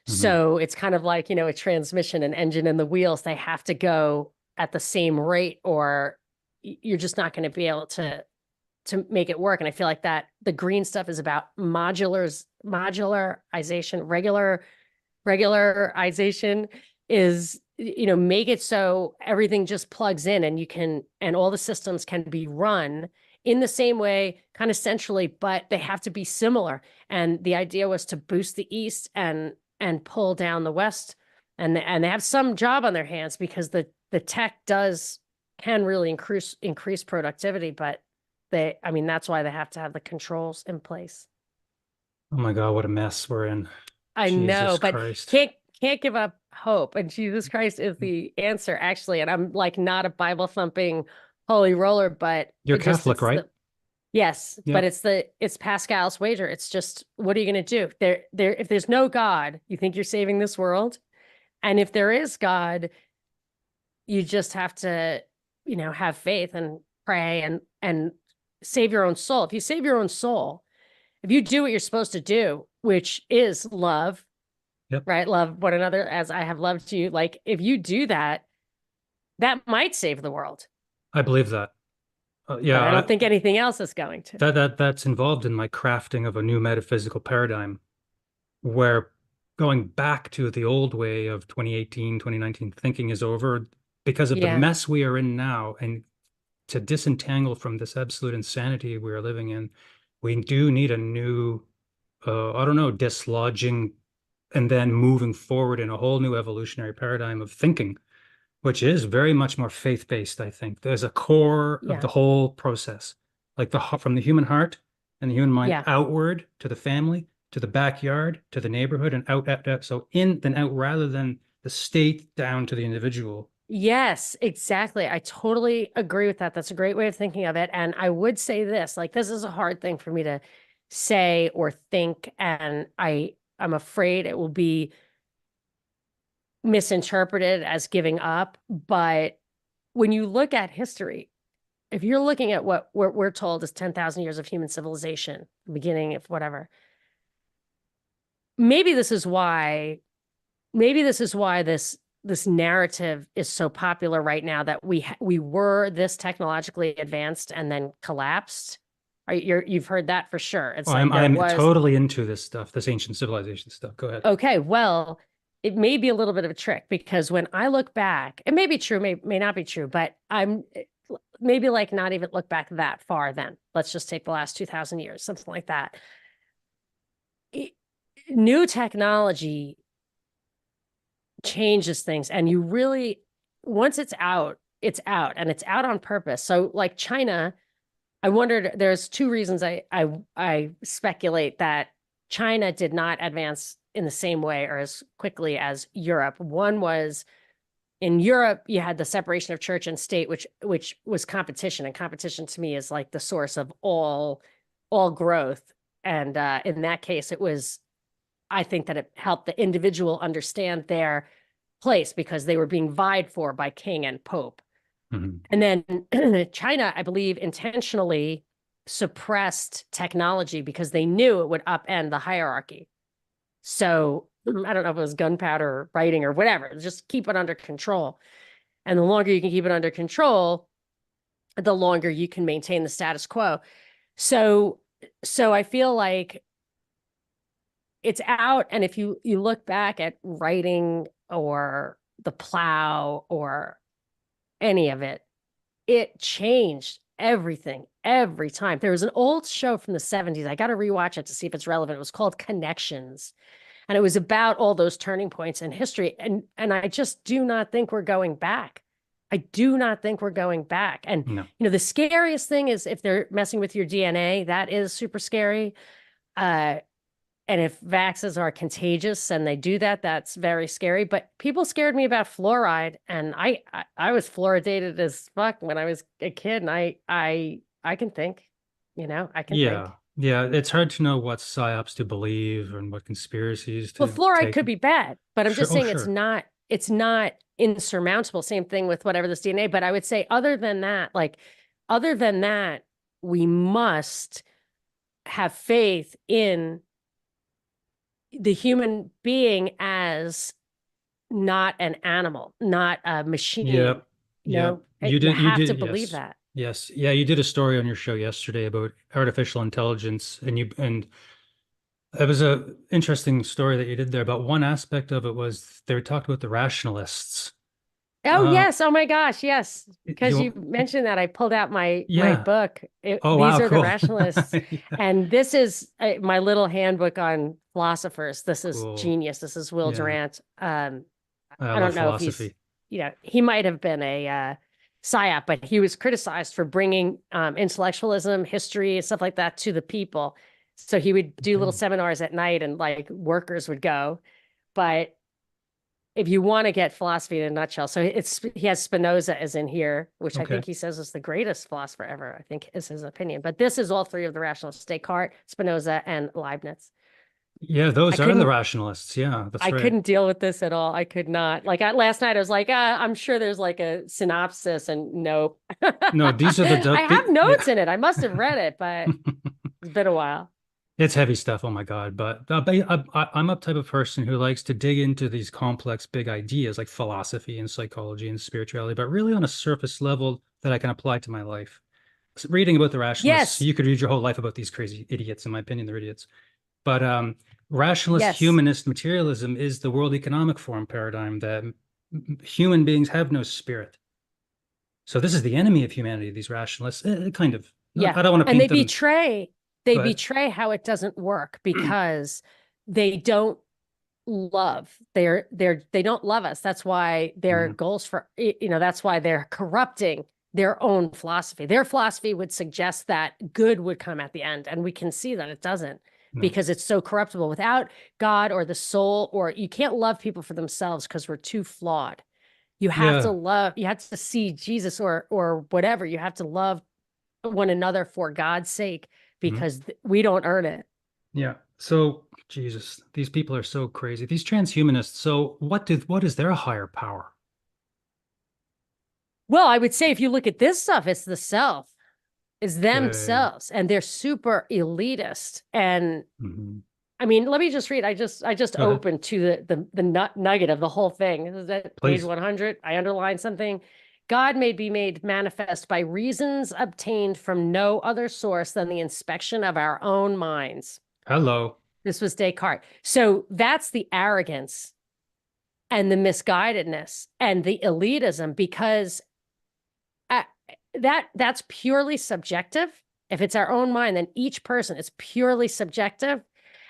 Speaker 2: Hmm.
Speaker 3: So it's kind of like, a transmission, an engine and the wheels, they have to go at the same rate or you're just not going to be able to make it work. And I feel like that the green stuff is about modularization, regularization is, make it so everything just plugs in and all the systems can be run in the same way, kind of centrally, but they have to be similar. And the idea was to boost the East and pull down the West. And they have some job on their hands because the tech can really increase productivity, but I mean, that's why they have to have the controls in place.
Speaker 2: Oh my God, what a mess we're in.
Speaker 3: I know,
Speaker 2: Jesus
Speaker 3: but
Speaker 2: Christ.
Speaker 3: can't give up hope. And Jesus Christ is the answer, actually. And I'm like not a Bible thumping holy roller, but
Speaker 2: You're Catholic,
Speaker 3: it's
Speaker 2: right?
Speaker 3: the yes, but
Speaker 2: Yep.
Speaker 3: it's Pascal's wager. It's just what are you going to do? If there's no God, you think you're saving this world, and if there is God, you just have to, have faith and pray and save your own soul. If you save your own soul, if you do what you're supposed to do, which is love,
Speaker 2: Yep.
Speaker 3: right? Love one another as I have loved you. Like if you do that, that might save the world.
Speaker 2: I believe that.
Speaker 3: But I
Speaker 2: Yeah,
Speaker 3: don't think anything else is going to.
Speaker 2: that's involved in my crafting of a new metaphysical paradigm where going back to the old way of 2018, 2019 thinking is over because of the
Speaker 3: Yeah.
Speaker 2: mess we are in now. And to disentangle from this absolute insanity we are living in, we do need a new, I don't know, dislodging and then moving forward in a whole new evolutionary paradigm of thinking, which is very much more faith-based, I think. There's a core of
Speaker 3: Yeah.
Speaker 2: the whole process, like from the human heart and the human mind
Speaker 3: Yeah.
Speaker 2: outward to the family, to the backyard, to the neighborhood, and out, out, out. So in then out rather than the state down to the individual.
Speaker 3: Yes, exactly. I totally agree with that. That's a great way of thinking of it. And I would say this, like this is a hard thing for me to say or think. And I'm afraid it will be misinterpreted as giving up. But when you look at history, if you're looking at what we're told is 10,000 years of human civilization, beginning of whatever, maybe this is why, this narrative is so popular right now that we were this technologically advanced and then collapsed. You've heard that for sure. It's
Speaker 2: Oh,
Speaker 3: like there
Speaker 2: I'm
Speaker 3: was,
Speaker 2: totally into this stuff, this ancient civilization stuff. Go ahead.
Speaker 3: okay, well, it may be a little bit of a trick because when I look back, it may be true, may not be true, but I'm maybe like not even look back that far then. Let's just take the last 2000 years, something like that. New technology changes things, and you really, once it's out and it's out on purpose. So like China, I wondered, there's two reasons I speculate that China did not advance in the same way or as quickly as Europe. One was in Europe, you had the separation of church and state, which was competition, and competition to me is like the source of all growth. And in that case, I think that it helped the individual understand their place because they were being vied for by king and pope.
Speaker 2: Mhm.
Speaker 3: And then China, I believe, intentionally suppressed technology because they knew it would upend the hierarchy. So I don't know if it was gunpowder or writing or whatever, just keep it under control. And the longer you can keep it under control, the longer you can maintain the status quo. So I feel like it's out. And if you look back at writing or the plow or any of it, it changed everything every time. There was an old show from the 70s. I got to rewatch it to see if it's relevant. It was called Connections. And it was about all those turning points in history. And I just do not think we're going back. I do not think we're going back. And,
Speaker 2: No.
Speaker 3: the scariest thing is if they're messing with your DNA, that is super scary. And if vaxes are contagious and they do that, that's very scary. But people scared me about fluoride, and I was fluoridated as fuck when I was a kid, and I can think, I can think.
Speaker 2: Yeah. Yeah. It's hard to know what psyops to believe and what conspiracies
Speaker 3: Well,
Speaker 2: to
Speaker 3: fluoride
Speaker 2: take.
Speaker 3: could be bad, but I'm
Speaker 2: Sure.
Speaker 3: just
Speaker 2: Oh,
Speaker 3: saying
Speaker 2: sure.
Speaker 3: it's not insurmountable. Same thing with whatever this DNA. But I would say other than that, we must have faith in the human being as not an animal, not a machine.
Speaker 2: Yep. Yep.
Speaker 3: You
Speaker 2: You
Speaker 3: have to
Speaker 2: did.
Speaker 3: believe
Speaker 2: Yes.
Speaker 3: that.
Speaker 2: Yes. Yeah. You did a story on your show yesterday about artificial intelligence, and it was a interesting story that you did there. But one aspect of it was they talked about the rationalists.
Speaker 3: Oh,
Speaker 2: Uh,
Speaker 3: yes. Oh my gosh. Yes. Because you
Speaker 2: you,
Speaker 3: mentioned that, I pulled out my
Speaker 2: yeah.
Speaker 3: book.
Speaker 2: Oh,
Speaker 3: These
Speaker 2: wow.
Speaker 3: are the
Speaker 2: Cool.
Speaker 3: rationalists.
Speaker 2: Yeah.
Speaker 3: And this is my little handbook on philosophers. This is
Speaker 2: Cool.
Speaker 3: genius. This is Will
Speaker 2: Yeah.
Speaker 3: Durant.
Speaker 2: I
Speaker 3: I
Speaker 2: love
Speaker 3: don't know if he's,
Speaker 2: philosophy.
Speaker 3: he might have been a psyop, but he was criticized for bringing intellectualism, history, and stuff like that to the people. So he would do little
Speaker 2: Okay.
Speaker 3: seminars at night, and like workers would go. But if you want to get philosophy in a nutshell, so he has Spinoza as in here, which I
Speaker 2: Okay.
Speaker 3: think he says is the greatest philosopher ever. I think is his opinion. But this is all three of the rationalists: Descartes, Spinoza, and Leibniz.
Speaker 2: Yeah,
Speaker 3: I
Speaker 2: those are the
Speaker 3: couldn't
Speaker 2: rationalists. Yeah, that's
Speaker 3: I
Speaker 2: right.
Speaker 3: couldn't deal with this at all. I could not. Like last night, I was like, I'm sure there's like a synopsis, and nope.
Speaker 2: No, these are
Speaker 3: I have
Speaker 2: yeah.
Speaker 3: notes in it. I must have read it, but it's been a while.
Speaker 2: It's heavy stuff. Oh my God. But I'm a type of person who likes to dig into these complex, big ideas like philosophy and psychology and spirituality, but really on a surface level that I can apply to my life. So reading about the rationalists,
Speaker 3: Yes,
Speaker 2: you could read your whole life about these crazy idiots. In my opinion, they're idiots. But rationalist
Speaker 3: yes,
Speaker 2: humanist materialism is the World Economic Forum paradigm that human beings have no spirit. So this is the enemy of humanity, these rationalists, kind of.
Speaker 3: yeah.
Speaker 2: I don't want to
Speaker 3: And
Speaker 2: paint them.
Speaker 3: they
Speaker 2: Go ahead.
Speaker 3: betray how it doesn't work because they don't love. They don't love us. That's why their
Speaker 2: Mhm.
Speaker 3: goals for that's why they're corrupting their own philosophy. Their philosophy would suggest that good would come at the end, and we can see that it doesn't
Speaker 2: No.
Speaker 3: because it's so corruptible. Without God or the soul, or you can't love people for themselves because we're too flawed.
Speaker 2: Yeah.
Speaker 3: You have to see Jesus or whatever. You have to love one another for God's sake
Speaker 2: Mhm.
Speaker 3: because we don't earn it.
Speaker 2: Yeah. So, Jesus, these people are so crazy. These transhumanists. So, what is their higher power?
Speaker 3: Well, I would say if you look at this stuff, it's the self, it's
Speaker 2: Okay.
Speaker 3: themselves, and they're super elitist. And
Speaker 2: Mhm.
Speaker 3: I mean, let me just read. I just
Speaker 2: Go ahead,
Speaker 3: opened to the nugget of the whole thing. This is at page
Speaker 2: please.
Speaker 3: 100. I underlined something. God may be made manifest by reasons obtained from no other source than the inspection of our own minds.
Speaker 2: Hello.
Speaker 3: This was Descartes. So that's the arrogance and the misguidedness and the elitism, because that's purely subjective. If it's our own mind, then each person is purely subjective.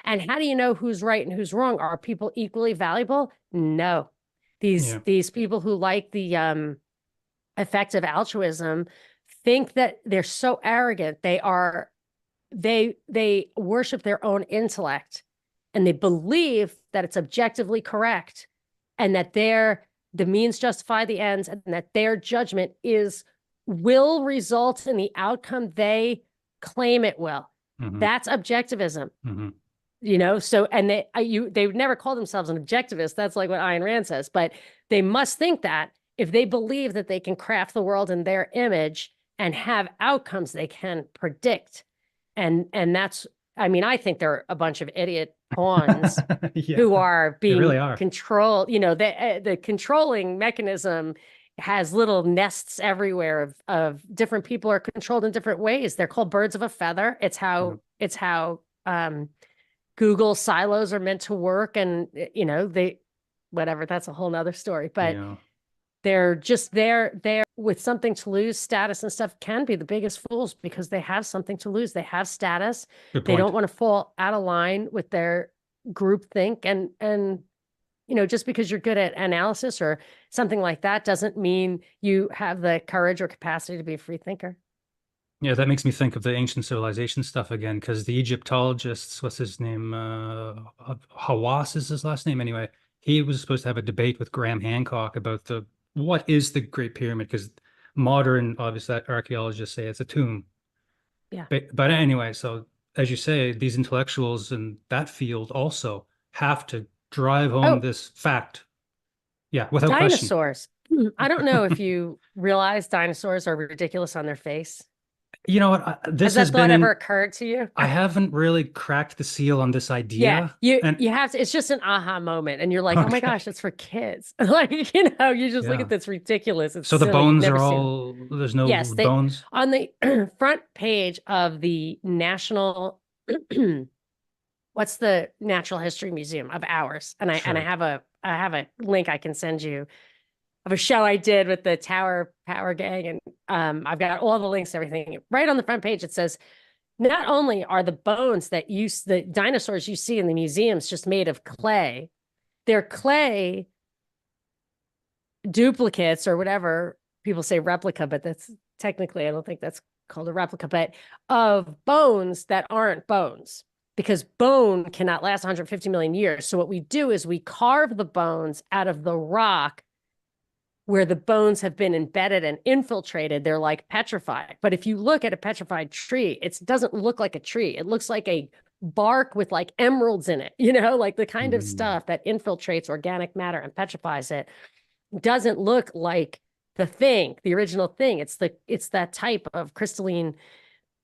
Speaker 3: And how do you know who's right and who's wrong? Are people equally valuable? No. These people who like the effective altruism think that they're so arrogant. They worship their own intellect, and they believe that it's objectively correct, and that the means justify the ends, and that their judgment will result in the outcome they claim it will. That's objectivism. So, and they would never call themselves an objectivist. That's like what Ayn Rand says, but they must think that if they believe that they can craft the world in their image and have outcomes they can predict. And that's, I mean, I think they're a bunch of idiot pawns who are being
Speaker 2: really
Speaker 3: controlled. The controlling mechanism has little nests everywhere of different people are controlled in different ways. They're called birds of a feather. It's how Google silos are meant to work, and whatever, that's a whole nother story. But they're just there with something to lose. Status and stuff can be the biggest fools because they have something to lose. They have status. They don't want to fall out of line with their group think, and just because you're good at analysis or something like that doesn't mean you have the courage or capacity to be a free thinker.
Speaker 2: Yeah, that makes me think of the ancient civilization stuff again, because the Egyptologists, what's his name? Hawass is his last name. Anyway, he was supposed to have a debate with Graham Hancock about what is the Great Pyramid, because modern, obviously, archaeologists say it's a tomb.
Speaker 3: Yeah.
Speaker 2: But anyway, so as you say, these intellectuals in that field also have to drive home this fact. Yeah, without
Speaker 3: dinosaurs. Question. I don't know if you realize dinosaurs are ridiculous on their face.
Speaker 2: You know what?
Speaker 3: Has that thought ever occurred to you?
Speaker 2: I haven't really cracked the seal on this idea.
Speaker 3: Yeah, you have to. It's just an aha moment, and you're like, "Oh my gosh, it's for kids!" Like you just look at this ridiculous. It's
Speaker 2: so the
Speaker 3: silly.
Speaker 2: bones are all there's no bones
Speaker 3: on the front page of the National. What's the Natural History Museum of ours? And I have a link I can send you of a show I did with the Tower Power Gang. And I've got all the links, everything. Right on the front page, it says, not only are the bones the dinosaurs you see in the museums just made of clay, they're clay duplicates or whatever. People say replica, but that's technically, I don't think that's called a replica, but of bones that aren't bones. Because bone cannot last 150 million years. So what we do is we carve the bones out of the rock where the bones have been embedded and infiltrated. They're like petrified. But if you look at a petrified tree, it doesn't look like a tree. It looks like a bark with like emeralds in it, like the kind of stuff that infiltrates organic matter and petrifies it. Doesn't look like the original thing. It's that type of crystalline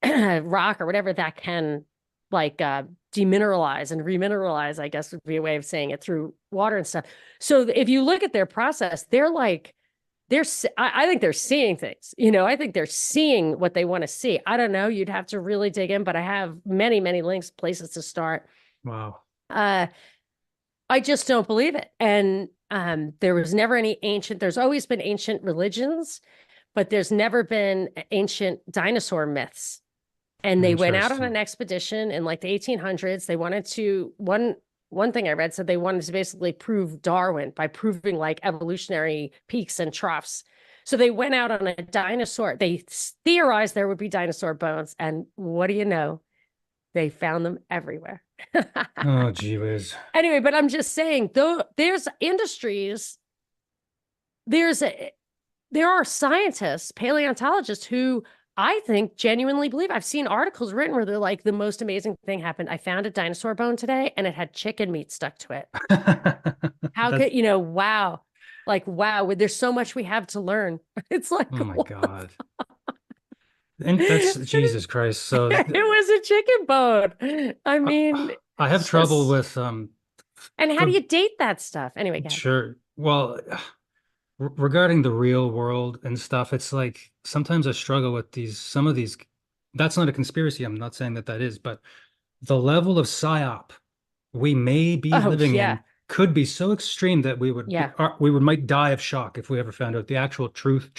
Speaker 3: rock or whatever that can demineralize and remineralize, I guess would be a way of saying it, through water and stuff. So if you look at their process, I think they're seeing things, I think they're seeing what they want to see. I don't know. You'd have to really dig in, but I have many, many links, places to start.
Speaker 2: Wow.
Speaker 3: I just don't believe it. And there was never there's always been ancient religions, but there's never been ancient dinosaur myths. And they went out on an expedition in like the 1800s. They wanted to, one thing I read said they wanted to basically prove Darwin by proving like evolutionary peaks and troughs. So they went out on a dinosaur. They theorized there would be dinosaur bones. And what do you know? They found them everywhere.
Speaker 2: Oh, gee whiz.
Speaker 3: Anyway, but I'm just saying, though, there's industries, there are scientists, paleontologists who I think genuinely believe. I've seen articles written where they're like, the most amazing thing happened. I found a dinosaur bone today and it had chicken meat stuck to it. How could, wow. Like, wow, there's so much we have to learn. It's like,
Speaker 2: oh my God. And that's Jesus Christ. So
Speaker 3: it was a chicken bone. I mean,
Speaker 2: I have trouble with
Speaker 3: and how do you date that stuff? Anyway,
Speaker 2: sure. Well, regarding the real world and stuff, it's like sometimes I struggle with some of these. That's not a conspiracy. I'm not saying that that is, but the level of psyop we may be
Speaker 3: Oh,
Speaker 2: living
Speaker 3: yeah.
Speaker 2: in could be so extreme that
Speaker 3: Yeah.
Speaker 2: we would might die of shock if we ever found out the actual truth.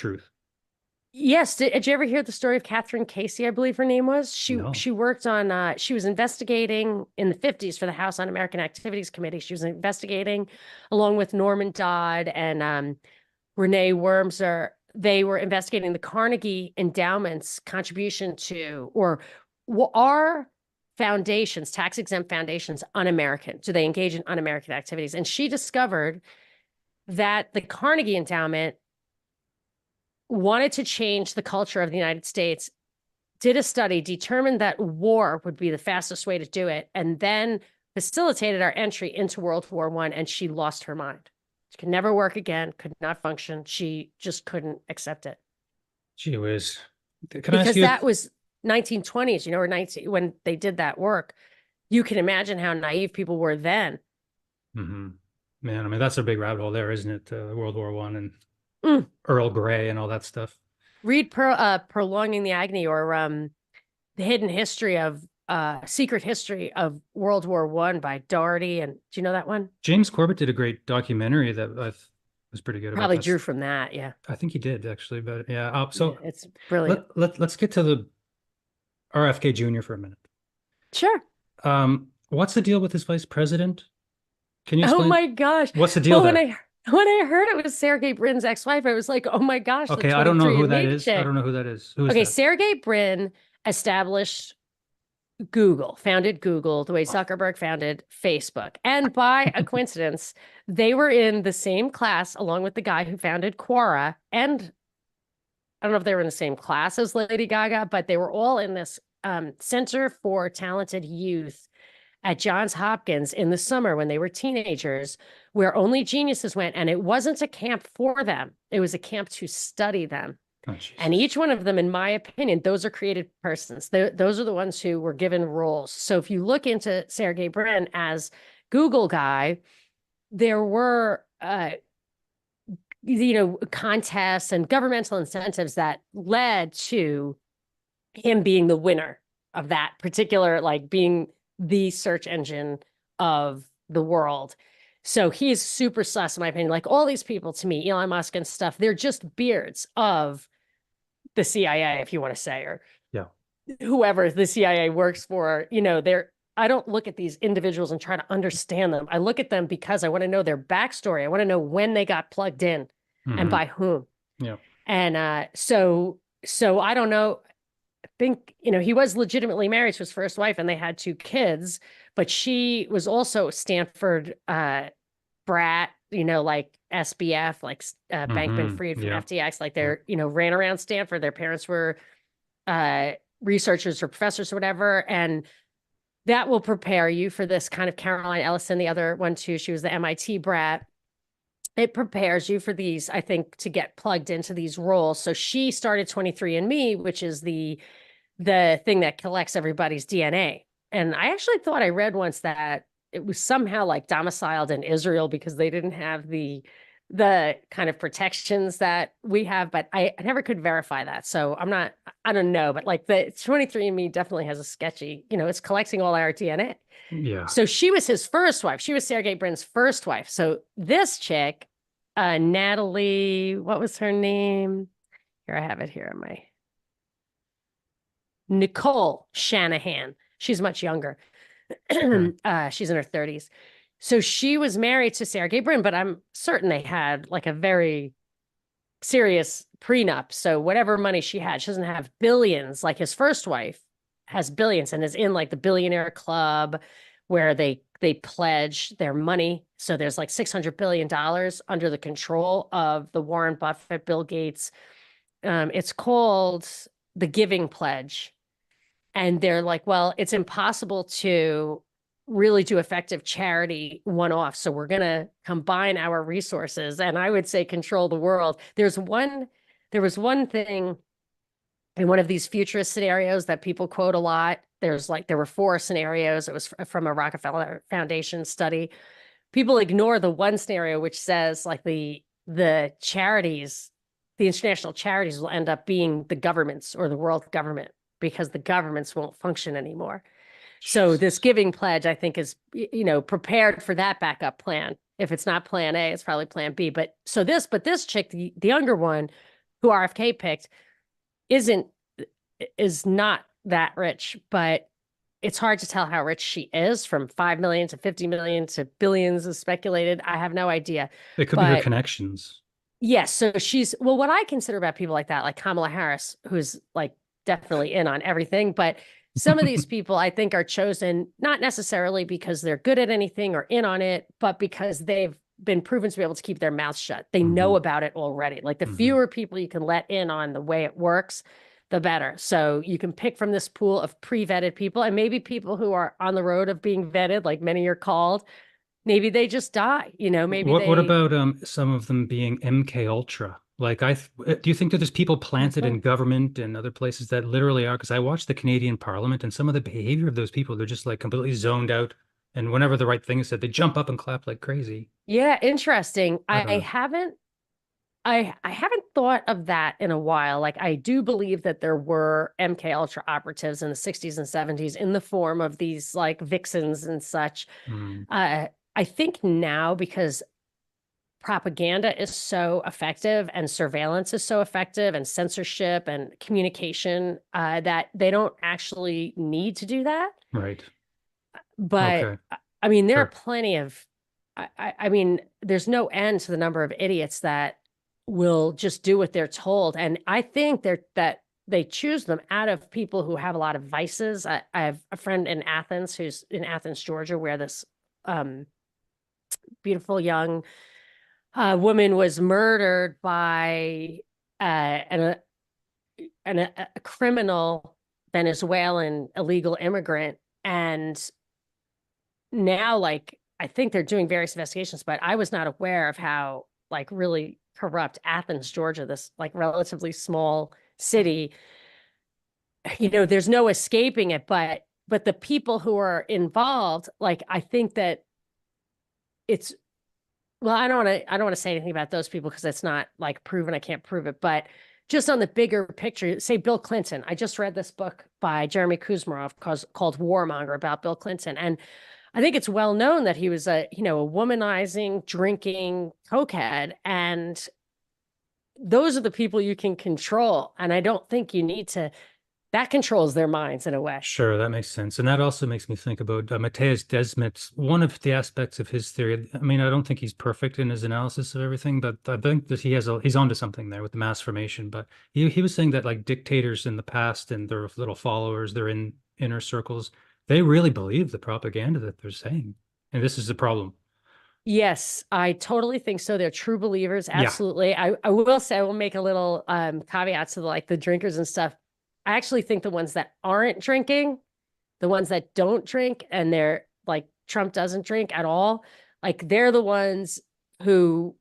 Speaker 3: Yes. Did you ever hear the story of Catherine Casey, I believe her name was?
Speaker 2: No.
Speaker 3: She worked on she was investigating in the 50s for the House Un-American Activities Committee. She was investigating along with Norman Dodd and Renee Wormser. They were investigating the Carnegie Endowment's contribution to, or are foundations, tax exempt foundations, un-American? Do they engage in un-American activities? And she discovered that the Carnegie Endowment wanted to change the culture of the United States, did a study, determined that war would be the fastest way to do it, and then facilitated our entry into World War I, and she lost her mind. She could never work again, could not function. She just couldn't accept it.
Speaker 2: Gee whiz. Can I ask
Speaker 3: Because
Speaker 2: you?
Speaker 3: that was 1920s, or 19 when they did that work. You can imagine how naive people were then.
Speaker 2: Mhm. Man, I mean that's a big rabbit hole there, isn't it? World War One and
Speaker 3: Mm.
Speaker 2: Earl Grey and all that stuff.
Speaker 3: Read Prolonging the Agony, or The Hidden History of Secret History of World War One by Doherty. And do you know that one?
Speaker 2: James Corbett did a great documentary that was pretty good about
Speaker 3: Probably
Speaker 2: that.
Speaker 3: drew from that. Yeah.
Speaker 2: I think he did actually, but yeah.
Speaker 3: Yeah,
Speaker 2: So
Speaker 3: it's brilliant.
Speaker 2: let's get to the RFK Jr. for a minute.
Speaker 3: Sure.
Speaker 2: What's the deal with his vice president? Can you
Speaker 3: Oh
Speaker 2: explain
Speaker 3: my gosh.
Speaker 2: what's the deal
Speaker 3: Well,
Speaker 2: there?
Speaker 3: when I heard it was Sergey Brin's ex-wife, I was like, oh my gosh, the
Speaker 2: Okay, I don't know who that
Speaker 3: 23andMe
Speaker 2: is. I don't
Speaker 3: chick.
Speaker 2: know who that is. Who is
Speaker 3: Okay,
Speaker 2: that?
Speaker 3: Sergey Brin established Google, founded Google, the way Zuckerberg founded Facebook. And by a coincidence, they were in the same class along with the guy who founded Quora. And I don't know if they were in the same class as Lady Gaga, but they were all in this Center for Talented Youth at Johns Hopkins in the summer when they were teenagers, where only geniuses went. And it wasn't a camp for them, it was a camp to study them.
Speaker 2: Oh,
Speaker 3: And
Speaker 2: Jesus.
Speaker 3: each one of them, in my opinion, those are created persons. Those are the ones who were given roles. So if you look into Sergey Brin as Google guy, there were, contests and governmental incentives that led to him being the winner of that particular, like being the search engine of the world. So he's super sus, in my opinion. Like all these people to me, Elon Musk and stuff, they're just beards of the CIA, if you want to say, or
Speaker 2: Yeah.
Speaker 3: whoever the CIA works for. I don't look at these individuals and try to understand them. I look at them because I want to know their backstory. I want to know when they got plugged in and
Speaker 2: Mhm.
Speaker 3: by whom.
Speaker 2: Yeah.
Speaker 3: And so I don't know. I think, he was legitimately married to his first wife and they had two kids, but she was also Stanford brat, like SBF, like Bankman Fried from
Speaker 2: Yeah.
Speaker 3: FTX, like
Speaker 2: Yeah.
Speaker 3: they're, ran around Stanford. Their parents were researchers or professors or whatever. And that will prepare you for this kind of Caroline Ellison, the other one too. She was the MIT brat. It prepares you for these, I think, to get plugged into these roles. So she started 23andMe, which is the thing that collects everybody's DNA. And I actually thought I read once that it was somehow like domiciled in Israel because they didn't have the kind of protections that we have, but I never could verify that. So I don't know, but like the 23andMe definitely has a sketchy, it's collecting all our DNA.
Speaker 2: Yeah.
Speaker 3: So she was his first wife. She was Sergey Brin's first wife. So this chick, Natalie, what was her name? Here, I have it here on my Nicole Shanahan. She's much younger. She's in her 30s. So she was married to Sergey Brin, but I'm certain they had like a very serious prenup. So whatever money she had, she doesn't have billions like his first wife has billions and is in like the billionaire club where they pledge their money. So there's like $600 billion under the control of the Warren Buffett, Bill Gates. It's called the Giving Pledge. And they're like, well, it's impossible to really do effective charity one-off. So we're going to combine our resources and I would say control the world. There was one thing in one of these futurist scenarios that people quote a lot. There were 4 scenarios. It was from a Rockefeller Foundation study. People ignore the one scenario, which says like the the charities, the international charities will end up being the governments or the world government because the governments won't function anymore. So this
Speaker 2: Jesus.
Speaker 3: giving pledge, I think, is, prepared for that backup plan. If it's not plan A, it's probably plan B. But this chick, the younger one who RFK picked, is not that rich, but it's hard to tell how rich she is, from 5 million to 50 million to billions is speculated. I have no idea.
Speaker 2: It could be her
Speaker 3: But
Speaker 2: connections.
Speaker 3: yes, so well, what I consider about people like that, like Kamala Harris, who's like definitely in on everything, but some of these people I think are chosen not necessarily because they're good at anything or in on it, but because they've been proven to be able to keep their mouths shut. They know about it already. Like the fewer people you can let in on the way it works, the better. So you can pick from this pool of pre-vetted people, and maybe people who are on the road of being vetted, like many are called, maybe they just die, maybe
Speaker 2: What
Speaker 3: they.
Speaker 2: about some of them being MK Ultra? Like do you think that there's people planted in government and other places that literally are? Because I watched the Canadian Parliament and some of the behavior of those people, they're just like completely zoned out. And whenever the right thing is said, they jump up and clap like crazy.
Speaker 3: Yeah, interesting.
Speaker 2: I don't
Speaker 3: I
Speaker 2: know.
Speaker 3: haven't I haven't thought of that in a while. Like I do believe that there were MK Ultra operatives in the 60s and 70s in the form of these like vixens and such.
Speaker 2: Mm,
Speaker 3: I think now, because propaganda is so effective and surveillance is so effective and censorship and communication, that they don't actually need to do that.
Speaker 2: right.
Speaker 3: But
Speaker 2: Okay.
Speaker 3: I mean, there are
Speaker 2: Sure.
Speaker 3: plenty of, I mean, there's no end to the number of idiots that will just do what they're told. And I think that they choose them out of people who have a lot of vices. I have a friend in Athens who's in Athens, Georgia, where this beautiful young woman was murdered by a criminal Venezuelan illegal immigrant. And now, like, I think they're doing various investigations, but I was not aware of how like really corrupt Athens, Georgia, this like relatively small city, there's no escaping it. But the people who are involved, like, I think that it's, well, I don't want to say anything about those people because it's not like proven. I can't prove it, but just on the bigger picture, say Bill Clinton. I just read this book by Jeremy Kuzmarov called Warmonger about Bill Clinton. And I think it's well known that he was a womanizing, drinking cokehead. And those are the people you can control. And I don't think you need to, that controls their minds in a way.
Speaker 2: Sure, that makes sense. And that also makes me think about Matthias Desmet's, one of the aspects of his theory. I mean, I don't think he's perfect in his analysis of everything, but I think that he's onto something there with the mass formation. But he was saying that like dictators in the past and their little followers, they're in inner circles, they really believe the propaganda that they're saying. And this is the problem.
Speaker 3: Yes, I totally think so. They're true believers.
Speaker 2: Yeah,
Speaker 3: Absolutely. I will say, I will make a little caveat to the drinkers and stuff. I actually think the ones that aren't drinking, the ones that don't drink, and they're like Trump doesn't drink at all, like they're the ones who,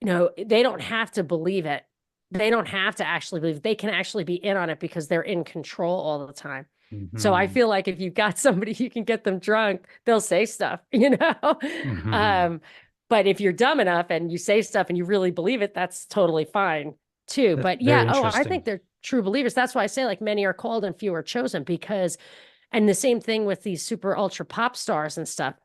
Speaker 3: they don't have to believe it. They don't have to actually believe it. They can actually be in on it because they're in control all the time. So I feel like if you've got somebody you can get them drunk, they'll say stuff, But if you're dumb enough and you say stuff and you really believe it, that's totally fine too.
Speaker 2: That's
Speaker 3: But
Speaker 2: very
Speaker 3: yeah, I
Speaker 2: interesting.
Speaker 3: think they're true believers. That's why I say like many are called and few are chosen, because, and the same thing with these super ultra pop stars and stuff.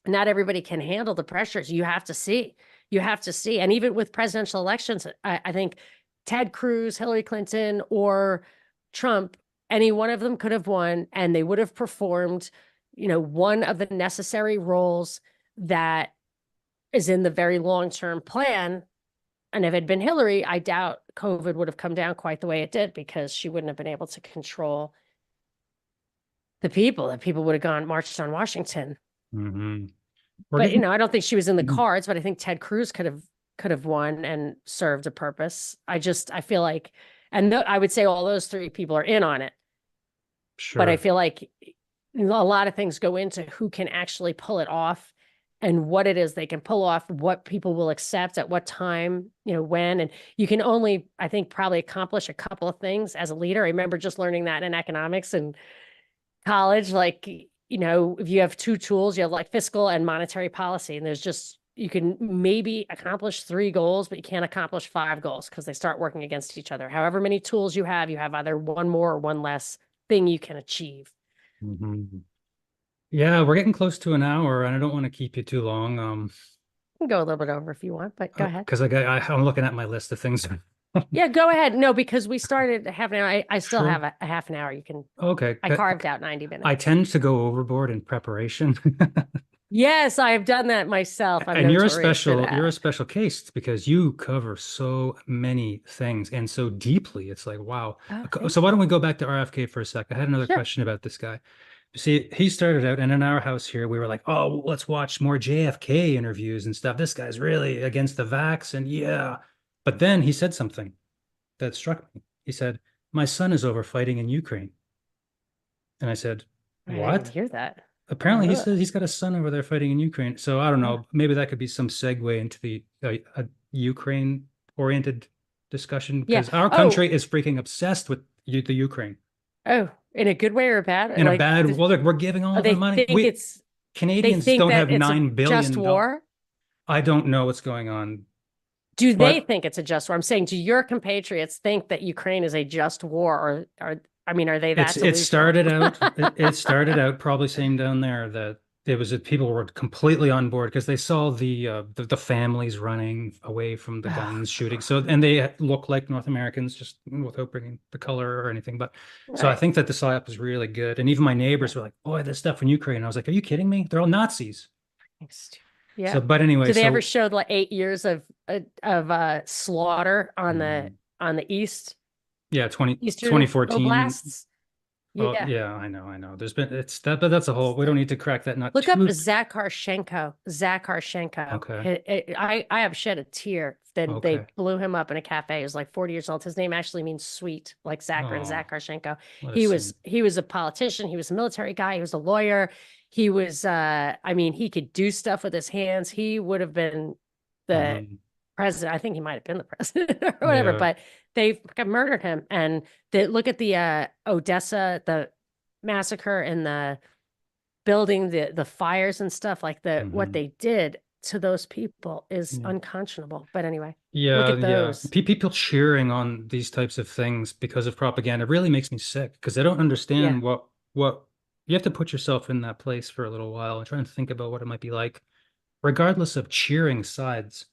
Speaker 3: Not everybody can handle the pressures. You have to see. And even with presidential elections, I think Ted Cruz, Hillary Clinton, or Trump, any one of them could have won, and they would have performed, one of the necessary roles that is in the very long-term plan. And if it had been Hillary, I doubt COVID would have come down quite the way it did, because she wouldn't have been able to control the people. The people would have gone marched on Washington.
Speaker 2: Mm-hmm. We're
Speaker 3: But
Speaker 2: getting
Speaker 3: I don't think she was in the cards, but I think Ted Cruz could have won and served a purpose. I feel like, and I would say all those three people are in on it. But I
Speaker 2: sure.
Speaker 3: feel like a lot of things go into who can actually pull it off and what it is they can pull off, what people will accept at what time, when. And you can only, I think, probably accomplish a couple of things as a leader. I remember just learning that in economics and college, like, if you have two tools, you have like fiscal and monetary policy, and there's just you can maybe accomplish 3 goals, but you can't accomplish 5 goals because they start working against each other. However many tools you have either one more or one less thing you can achieve.
Speaker 2: Mhm. Yeah, we're getting close to an hour, and I don't want to keep you too long.
Speaker 3: You can go a little bit over if you want, but go ahead.
Speaker 2: Because I'm looking at my list of things.
Speaker 3: Yeah, go ahead. No, because we started half an hour. I still have
Speaker 2: Sure.
Speaker 3: a half an hour. You can,
Speaker 2: Okay.
Speaker 3: I carved out 90
Speaker 2: I
Speaker 3: minutes.
Speaker 2: tend to go overboard in preparation.
Speaker 3: Yes, I have done that myself. I'm
Speaker 2: And
Speaker 3: notorious for
Speaker 2: you're a
Speaker 3: that.
Speaker 2: special case because you cover so many things and so deeply. It's like, wow.
Speaker 3: Oh,
Speaker 2: So
Speaker 3: thank
Speaker 2: why
Speaker 3: you.
Speaker 2: don't we go back to RFK for a sec? I had another
Speaker 3: Sure.
Speaker 2: question about this guy. You see, he started out, and in our house here, we were like, oh, let's watch more JFK interviews and stuff. This guy's really against the vax, and yeah. But then he said something that struck me. He said, my son is over fighting in Ukraine. And I said,
Speaker 3: I didn't
Speaker 2: what?
Speaker 3: hear that.
Speaker 2: Apparently, he
Speaker 3: Ugh.
Speaker 2: says he's got a son over there fighting in Ukraine. So I don't
Speaker 3: Oh,
Speaker 2: know. Maybe that could be some segue into the Ukraine-oriented discussion
Speaker 3: yeah.
Speaker 2: because our
Speaker 3: Oh,
Speaker 2: country is freaking obsessed with the Ukraine
Speaker 3: oh, in a good way or a bad?
Speaker 2: in a bad. Well, look, we're giving all of our
Speaker 3: They
Speaker 2: money.
Speaker 3: think they
Speaker 2: Canadians
Speaker 3: think
Speaker 2: don't
Speaker 3: that
Speaker 2: have
Speaker 3: it's a just
Speaker 2: $9 billion.
Speaker 3: war.
Speaker 2: I don't know what's going on,
Speaker 3: Do they
Speaker 2: but
Speaker 3: think it's a just war? I'm saying, do your compatriots think that Ukraine is a just war, or I mean, are they that
Speaker 2: it
Speaker 3: delusional?
Speaker 2: started out it started out probably saying down there that it was that people were completely on board because they saw the families running away from the
Speaker 3: Oh,
Speaker 2: guns shooting. So and they look like North Americans just without bringing the color or anything. But so I
Speaker 3: right.
Speaker 2: think that the psyop was really good. And even my neighbors were like, "Boy, this stuff in Ukraine." I was like, "Are you kidding me? They're all Nazis." So,
Speaker 3: Yeah.
Speaker 2: but anyway,
Speaker 3: Do they ever
Speaker 2: so
Speaker 3: show like 8 years of slaughter
Speaker 2: mm,
Speaker 3: on the
Speaker 2: yeah,
Speaker 3: eastern
Speaker 2: 2014.
Speaker 3: oblasts?
Speaker 2: Oh
Speaker 3: Yeah.
Speaker 2: yeah, I know. There's been it's that, but that's a whole. We don't need to crack that nut
Speaker 3: Look up
Speaker 2: too.
Speaker 3: Zakharshenko. Zakharshenko.
Speaker 2: Okay.
Speaker 3: I have shed a tear. Then
Speaker 2: Okay.
Speaker 3: they blew him up in a cafe. He was like 40 years old. His name actually means sweet, like Zachar and
Speaker 2: Oh,
Speaker 3: Zakharshenko.
Speaker 2: what a scene.
Speaker 3: He was a politician. He was a military guy. He was a lawyer. He was I mean, he could do stuff with his hands. He would have been the
Speaker 2: Hmm.
Speaker 3: president. I think he might have been the president or whatever,
Speaker 2: Yeah.
Speaker 3: but they fucking murdered him. And look at the Odessa, the massacre and the building, the fires and stuff, like what
Speaker 2: Hmm.
Speaker 3: they did to those people is
Speaker 2: Yeah.
Speaker 3: unconscionable. But anyway, look
Speaker 2: Yeah.
Speaker 3: at
Speaker 2: Yeah.
Speaker 3: those.
Speaker 2: People cheering on these types of things because of propaganda really makes me sick because they don't
Speaker 3: Yeah.
Speaker 2: understand what you have to put yourself in that place for a little while and try and think about what it might be like, regardless of cheering sides.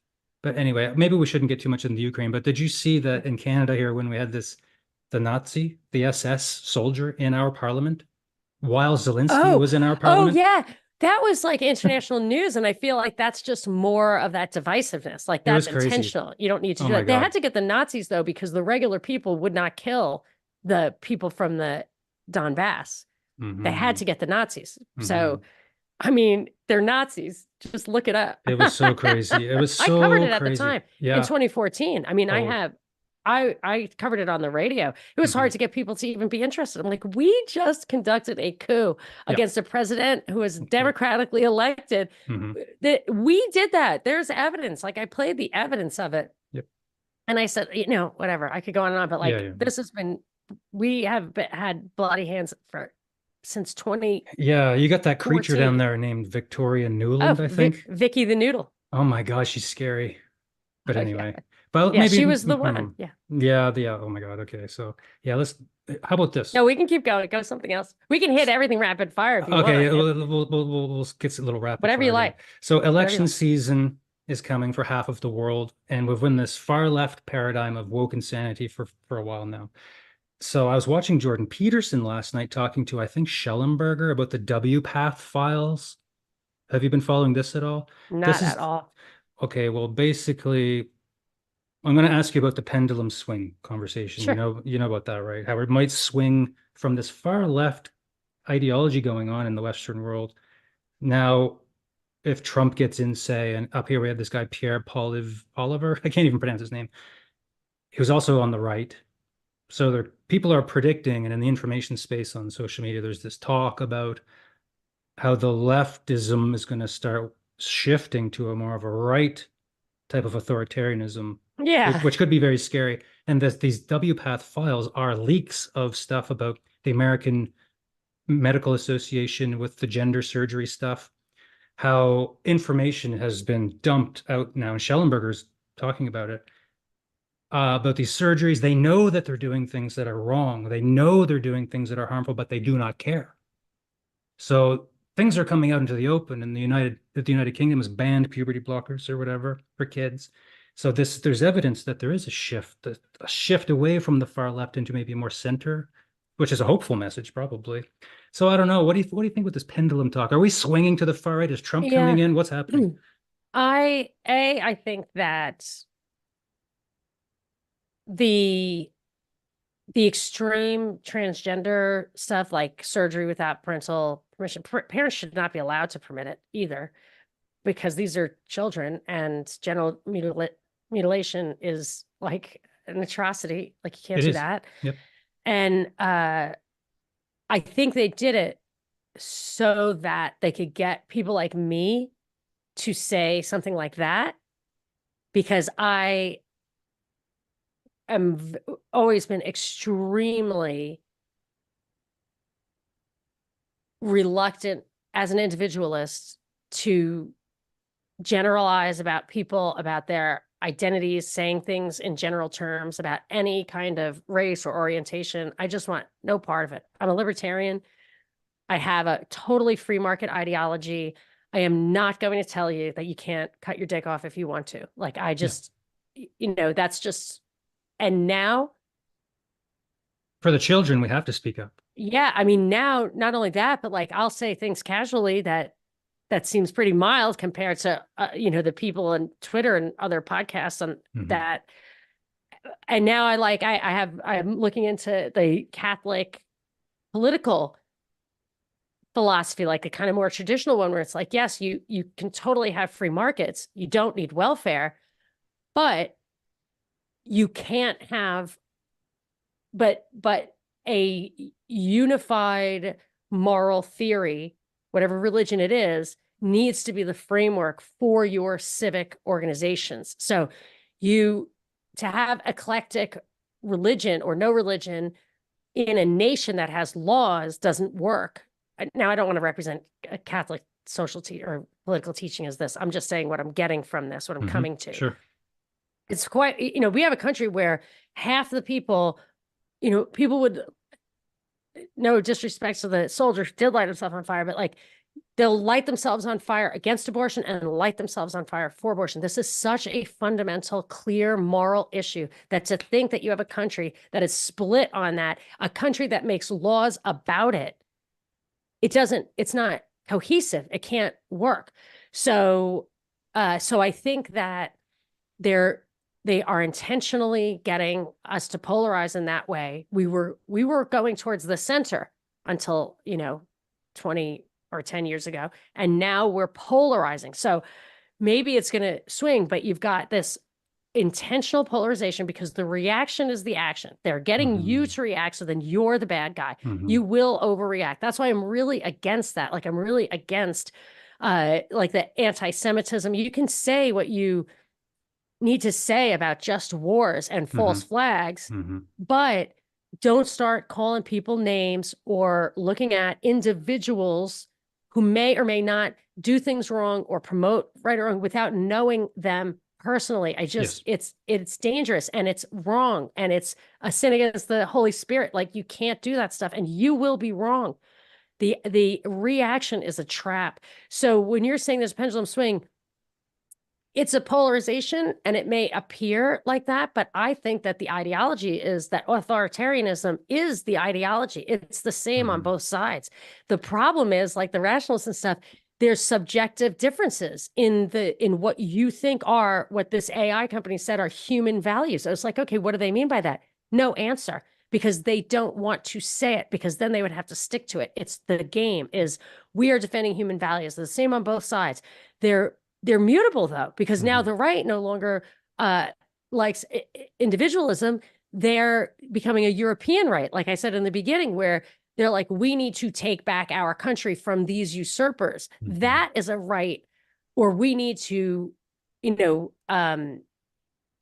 Speaker 2: But anyway, maybe we shouldn't get too much into Ukraine. But did you see that in Canada here when we had the SS soldier in our parliament while Zelensky
Speaker 3: Oh,
Speaker 2: was in our
Speaker 3: oh
Speaker 2: parliament?
Speaker 3: yeah. That was like international news. And I feel like that's just more of that divisiveness. Like
Speaker 2: It was
Speaker 3: that's
Speaker 2: crazy.
Speaker 3: intentional. You don't need to
Speaker 2: Oh
Speaker 3: do
Speaker 2: my
Speaker 3: that. They
Speaker 2: God.
Speaker 3: had to get the Nazis though, because the regular people would not kill the people from the Donbass. They had
Speaker 2: Hmm.
Speaker 3: to get the Nazis. So,
Speaker 2: Hmm.
Speaker 3: I mean, they're Nazis. Just look it up.
Speaker 2: It was so crazy. It was
Speaker 3: I covered
Speaker 2: so
Speaker 3: it at the
Speaker 2: crazy.
Speaker 3: time in
Speaker 2: Yeah.
Speaker 3: 2014. I mean,
Speaker 2: Oh.
Speaker 3: I covered it on the radio. It was
Speaker 2: Hmm.
Speaker 3: hard to get people to even be interested. I'm like, we just conducted a coup
Speaker 2: Yeah.
Speaker 3: against a president who was
Speaker 2: Yeah.
Speaker 3: democratically elected.
Speaker 2: Hmm.
Speaker 3: That we did that. There's evidence. Like I played the evidence of it.
Speaker 2: Yep.
Speaker 3: And I said, whatever. I could go on and on, but
Speaker 2: Yeah.
Speaker 3: like
Speaker 2: Yeah.
Speaker 3: this has been, we have had bloody hands for since 2014.
Speaker 2: Yeah. You got that creature down there named Victoria
Speaker 3: Oh,
Speaker 2: Newland, I think.
Speaker 3: Vicky the Noodle.
Speaker 2: Oh my gosh, she's scary. But
Speaker 3: Oh yeah.
Speaker 2: anyway, but
Speaker 3: Yeah,
Speaker 2: maybe,
Speaker 3: she was the one. Yeah.
Speaker 2: yeah, yeah. Oh my God. Okay. So yeah, how about this?
Speaker 3: No, we can keep going. Go something else. We can hit everything rapid fire if you
Speaker 2: Okay.
Speaker 3: want.
Speaker 2: We'll get a little rapid
Speaker 3: Whatever you
Speaker 2: fire going.
Speaker 3: like.
Speaker 2: So
Speaker 3: Whatever you
Speaker 2: election
Speaker 3: like.
Speaker 2: season is coming for half of the world, and we've been this far left paradigm of woke insanity for a while now. So I was watching Jordan Peterson last night talking to, I think, Schellenberger about the W Path files. Have you been following this at all? This
Speaker 3: Not at
Speaker 2: is
Speaker 3: all.
Speaker 2: okay. Well, basically, I'm going to ask you about the pendulum swing conversation.
Speaker 3: Sure.
Speaker 2: You know about that, right? How it might swing from this far left ideology going on in the Western world. Now, if Trump gets in, say, and up here we have this guy Pierre Oliver. I can't even pronounce his name. He was also on the right. So people are predicting, and in the information space on social media, there's this talk about how the leftism is going to start shifting to a more of a right type of authoritarianism,
Speaker 3: Yeah.
Speaker 2: which could be very scary. And these WPATH files are leaks of stuff about the American Medical Association with the gender surgery stuff, how information has been dumped out now, and Schellenberger's talking about these surgeries. They know that they're doing things that are wrong. They know they're doing things that are harmful, but they do not care. So things are coming out into the open, and the United Kingdom has banned puberty blockers or whatever for kids. So there's evidence that there is a shift away from the far left into maybe more center, which is a hopeful message, probably. So I don't know. What do you think with this pendulum talk? Are we swinging to the far right? Is Trump coming
Speaker 3: Yeah.
Speaker 2: in? What's happening?
Speaker 3: I think that the extreme transgender stuff, like surgery without parental permission, parents should not be allowed to permit it either, because these are children, and genital mutilation is like an atrocity. Like, you can't
Speaker 2: It
Speaker 3: do
Speaker 2: is.
Speaker 3: that.
Speaker 2: Yep.
Speaker 3: And I think they did it so that they could get people like me to say something like that, because I am always been extremely reluctant as an individualist to generalize about people, about their identities, saying things in general terms about any kind of race or orientation. I just want no part of it. I'm a libertarian. I have a totally free market ideology. I am not going to tell you that you can't cut your dick off if you want to. Like, I
Speaker 2: Yeah.
Speaker 3: just, that's just, and now,
Speaker 2: For the children, we have to speak up.
Speaker 3: yeah, I mean, now, not only that, but like, I'll say things casually that seems pretty mild compared to, the people on Twitter and other podcasts on that. And now I'm looking into the Catholic political philosophy, like the kind of more traditional one, where it's like, yes, you can totally have free markets. You don't need welfare, but you can't have, but a unified moral theory, whatever religion it is, needs to be the framework for your civic organizations. So to have eclectic religion or no religion in a nation that has laws doesn't work. Now, I don't want to represent a Catholic social or political teaching as this. I'm just saying what I'm getting from this, what I'm coming to.
Speaker 2: Sure.
Speaker 3: It's quite, we have a country where half the people, people would, no disrespect to the soldiers, did light themselves on fire, but like, they'll light themselves on fire against abortion and light themselves on fire for abortion. This is such a fundamental, clear moral issue, that to think that you have a country that is split on that, a country that makes laws about it, it's not cohesive. It can't work. So I think that they are intentionally getting us to polarize in that way. We were going towards the center until, 20 or 10 years ago. And now we're polarizing. So maybe it's going to swing, but you've got this intentional polarization because the reaction is the action. They're getting you to react, so then you're the bad guy. You will overreact. That's why I'm really against that. Like, I'm really against like the anti-Semitism. You can say what you need to say about just wars and false flags, but don't start calling people names or looking at individuals who may or may not do things wrong or promote right or wrong without knowing them personally. It's dangerous, and it's wrong, and it's a sin against the Holy Spirit. Like, you can't do that stuff, and you will be wrong. The reaction is a trap. So when you're saying there's a pendulum swing, it's a polarization, and it may appear like that, but I think that the ideology is that authoritarianism is the ideology. It's the same on both sides. The problem is, like the rationalists and stuff, there's subjective differences in what you think are, what this AI company said are human values. So it's like, okay, what do they mean by that? No answer, because they don't want to say it, because then they would have to stick to it. It's the game is, we are defending human values. They're the same on both sides. They're mutable, though, because now the right no longer likes individualism. They're becoming a European right, like I said in the beginning, where they're like, we need to take back our country from these usurpers. That is a right, or we need to,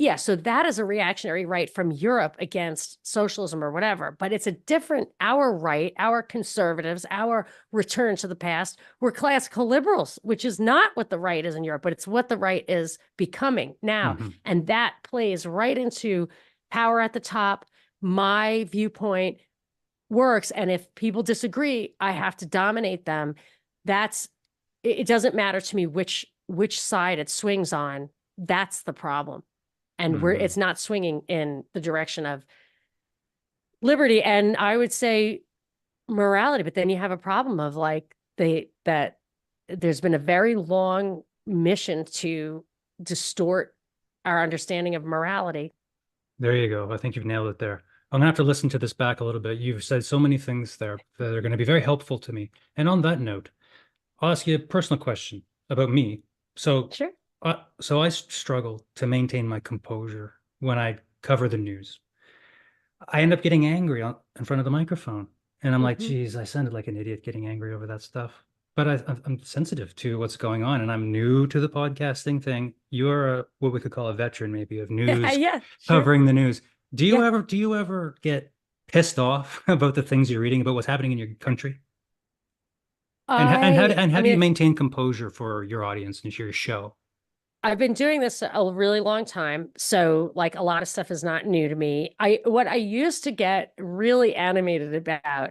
Speaker 3: Yeah, so that is a reactionary right from Europe against socialism or whatever, but it's a different, our right, our conservatives, our return to the past, we're classical liberals, which is not what the right is in Europe, but it's what the right is becoming now.
Speaker 2: Hmm.
Speaker 3: And that plays right into power at the top. My viewpoint works. And if people disagree, I have to dominate them. That's, it doesn't matter to me which side it swings on. That's the problem. And
Speaker 2: Hmm.
Speaker 3: it's not swinging in the direction of liberty. And I would say morality, but then you have a problem of like that there's been a very long mission to distort our understanding of morality.
Speaker 2: There you go. I think you've nailed it there. I'm gonna have to listen to this back a little bit. You've said so many things there that are going to be very helpful to me. And on that note, I'll ask you a personal question about me. So,
Speaker 3: Sure.
Speaker 2: so I struggle to maintain my composure when I cover the news. I end up getting angry in front of the microphone, and I'm like,
Speaker 3: Mhm.
Speaker 2: geez, I sounded like an idiot getting angry over that stuff. But I'm sensitive to what's going on, and I'm new to the podcasting thing. You're what we could call a veteran, maybe, of news,
Speaker 3: Yeah, sure.
Speaker 2: covering the news.
Speaker 3: Yeah.
Speaker 2: Do you ever get pissed off about the things you're reading about what's happening in your country? And
Speaker 3: I
Speaker 2: how do
Speaker 3: mean,
Speaker 2: you maintain composure for your audience and your show?
Speaker 3: I've been doing this a really long time, so like a lot of stuff is not new to me. What I used to get really animated about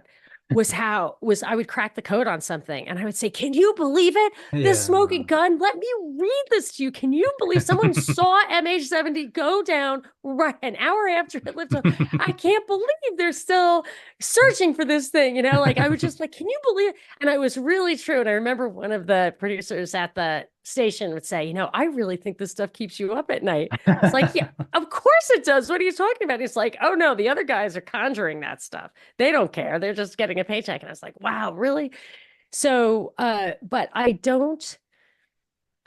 Speaker 3: was I would crack the code on something and I would say, "Can you believe it? This smoking
Speaker 2: Yeah.
Speaker 3: gun, let me read this to you. Can you believe someone saw MH70 go down right an hour after it lifted? I can't believe they're still searching for this thing, like I would just like, can you believe it?" And it was really true. And I remember one of the producers at the station would say, I really think this stuff keeps you up at night. It's like, yeah, of course it does. What are you talking about? He's like, oh no, the other guys are conjuring that stuff. They don't care. They're just getting a paycheck. And I was like, wow, really? So, but I